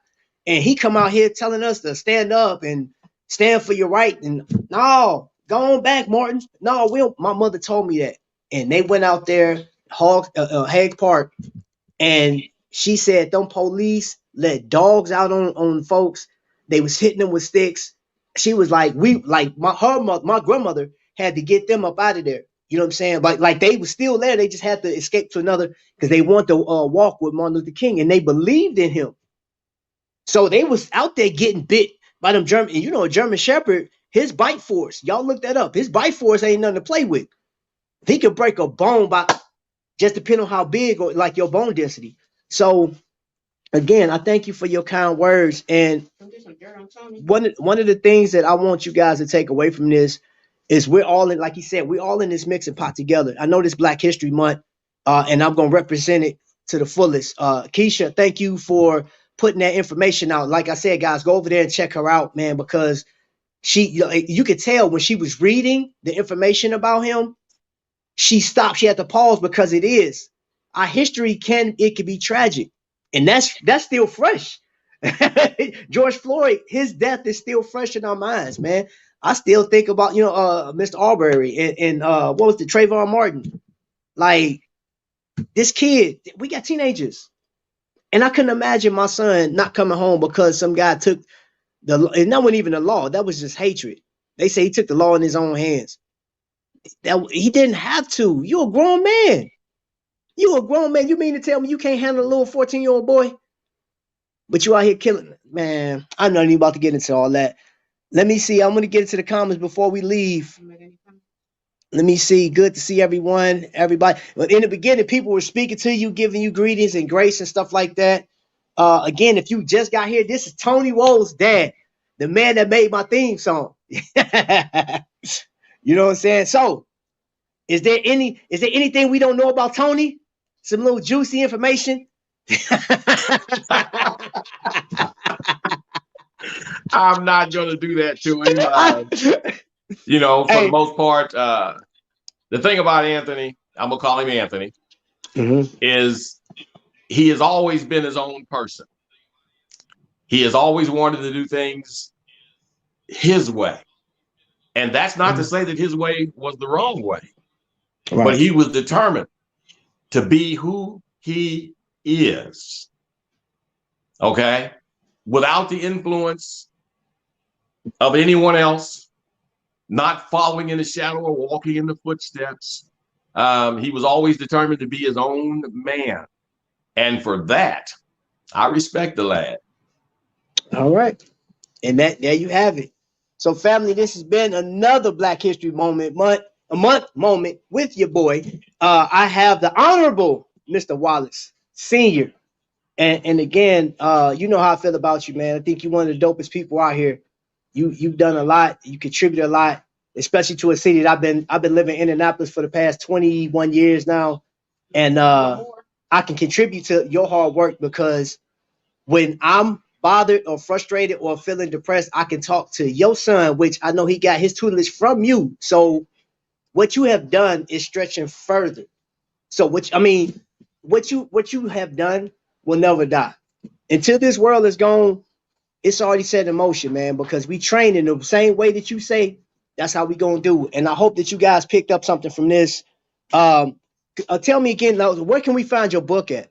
And he come out here telling us to stand up and stand for your right. And no, go on back, Martin. No, my mother told me that. And they went out there, Hague Park, and she said, them police let dogs out on folks. They was hitting them with sticks. She was like, my grandmother had to get them up out of there. You know what I'm saying? Like they were still there. They just had to escape to another because they want to walk with Martin Luther King, and they believed in him. So they was out there getting bit by them German. And you know, a German Shepherd, his bite force. Y'all look that up. His bite force ain't nothing to play with. He could break a bone by just depending on how big or like your bone density. So again, I thank you for your kind words. And one of the things that I want you guys to take away from this is we're all in, like he said, we're all in this mixing pot together. I know this Black History Month, and I'm gonna represent it to the fullest. Keisha, thank you for putting that information out. Like I said, guys, go over there and check her out, man, because you could tell when she was reading the information about him, she stopped. She had to pause because our history can be tragic, and that's still fresh. George Floyd, his death is still fresh in our minds, man. I still think about Mr. Arbery and what was the Trayvon Martin, like this kid. We got teenagers, and I couldn't imagine my son not coming home because some guy took and that wasn't even the law. That was just hatred. They say he took the law in his own hands. That he didn't have to. You're a grown man. You a grown man. You mean to tell me you can't handle a little 14-year-old boy? But you out here killing, man. I'm not even about to get into all that. Let me see. I'm going to get into the comments before we leave. Let me see. Good to see everyone, everybody. But in the beginning, people were speaking to you, giving you greetings and grace and stuff like that. Again, if you just got here, this is Tony Woe's dad, the man that made my theme song. You know what I'm saying? So, is there anything we don't know about Tony? Some little juicy information? I'm not going to do that to him. For the most part, the thing about Anthony, I'm going to call him Anthony, is he has always been his own person. He has always wanted to do things his way. And that's not to say that his way was the wrong way, but he was determined to be who he is. Okay. Without the influence of anyone else, not following in the shadow or walking in the footsteps. He was always determined to be his own man. And for that, I respect the lad. All right. And there you have it. So family, this has been another Black History Month moment with your boy. I have the Honorable Mr. Wallace Sr. And again, you know how I feel about you, man. I think you're one of the dopest people out here. You've done a lot. You contribute a lot, especially to a city that I've been living in Indianapolis for the past 21 years now. And I can contribute to your hard work because when I'm bothered or frustrated or feeling depressed, I can talk to your son, which I know he got his tutelage from you. So what you have done is stretching further. So what you have done will never die. Until this world is gone, it's already set in motion, man, because we train in the same way that you say, that's how we gonna do it. And I hope that you guys picked up something from this. Tell me again, where can we find your book at?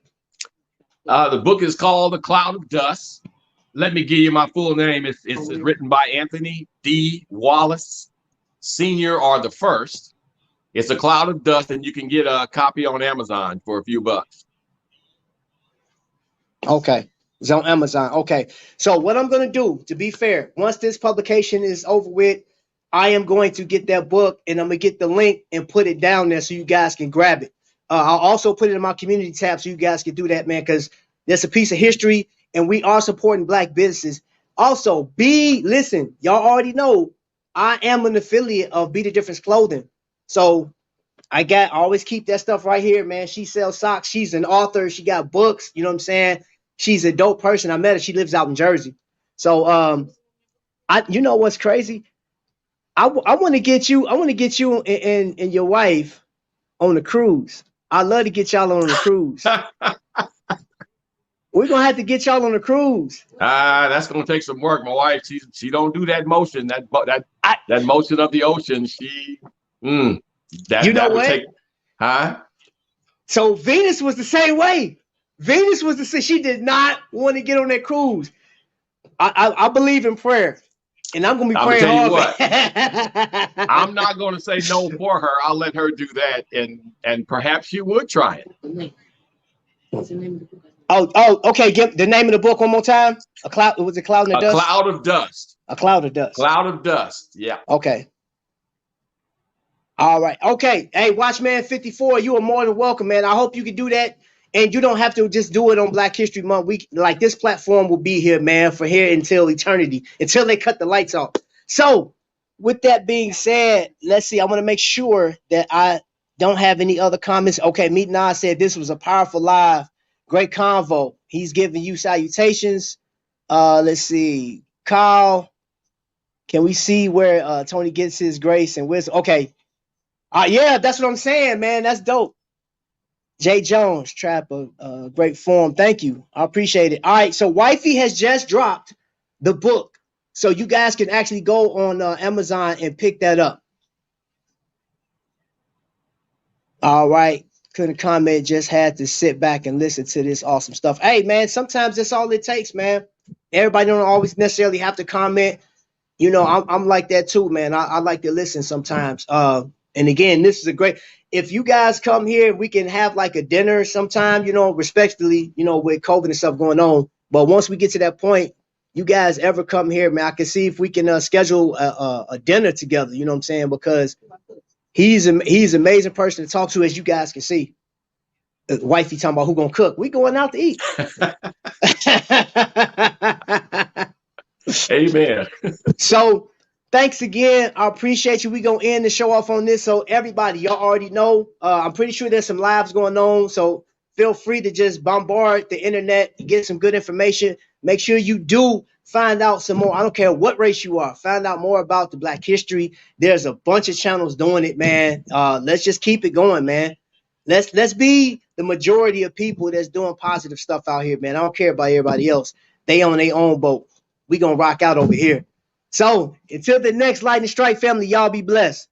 The book is called The Cloud of Dust. Let me give you my full name. It's written by Anthony D. Wallace, Sr. or the First. It's A Cloud of Dust, and you can get a copy on Amazon for a few bucks. Okay. It's on Amazon. Okay. So what I'm going to do, to be fair, once this publication is over with, I am going to get that book and I'm going to get the link and put it down there so you guys can grab it. I'll also put it in my community tab so you guys can do that, man, because there's a piece of history and we are supporting Black businesses. Also, listen, y'all already know I am an affiliate of Be the Difference Clothing. So I always keep that stuff right here, man. She sells socks. She's an author. She got books. You know what I'm saying? She's a dope person. I met her. She lives out in Jersey. So, you know what's crazy? I want to get you and your wife on the cruise. I'd love to get y'all on the cruise. We're gonna have to get y'all on the cruise. That's gonna take some work. My wife, she don't do that motion. That motion of the ocean. So Venus was the same way. She did not want to get on that cruise. I believe in prayer, and I'm gonna be I'm praying gonna tell you hard. what. I'm not going to say no for her. I'll let her do that, and perhaps you would try it. Okay. Give the name of the book one more time. A cloud. Was it Cloud in the A Dust? cloud of dust. A cloud of dust. Cloud of dust. Yeah. Okay. All right. Okay. Hey, Watchman 54, you are more than welcome, man. I hope you can do that. And you don't have to just do it on Black History Month. We like this platform will be here, man, for here until eternity, until they cut the lights off. So, with that being said, let's see. I want to make sure that I don't have any other comments. Okay, Meet Nas said this was a powerful live, great convo. He's giving you salutations. Let's see. Kyle, can we see where Tony gets his grace and wisdom? Okay. Yeah, that's what I'm saying, man. That's dope. Jay Jones, Trap, great form. Thank you. I appreciate it. All right, so Wifey has just dropped the book. So you guys can actually go on Amazon and pick that up. All right. Couldn't comment, just had to sit back and listen to this awesome stuff. Hey, man, sometimes that's all it takes, man. Everybody don't always necessarily have to comment. You know, I'm like that too, man. I like to listen sometimes. And again, this is a great, if you guys come here, we can have like a dinner sometime, you know, respectfully, you know, with COVID and stuff going on. But once we get to that point, you guys ever come here, man, I can see if we can schedule a dinner together, you know what I'm saying? Because he's an amazing person to talk to, as you guys can see. Wifey talking about who gonna cook. We going out to eat. Amen. So thanks again. I appreciate you. We gonna end the show off on this. So everybody, y'all already know. I'm pretty sure there's some lives going on. So feel free to just bombard the internet, get some good information. Make sure you do find out some more. I don't care what race you are. Find out more about the Black history. There's a bunch of channels doing it, man. Let's just keep it going, man. Let's be the majority of people that's doing positive stuff out here, man. I don't care about everybody else. They on their own boat. We gonna rock out over here. So until the next lightning strike, family, y'all be blessed.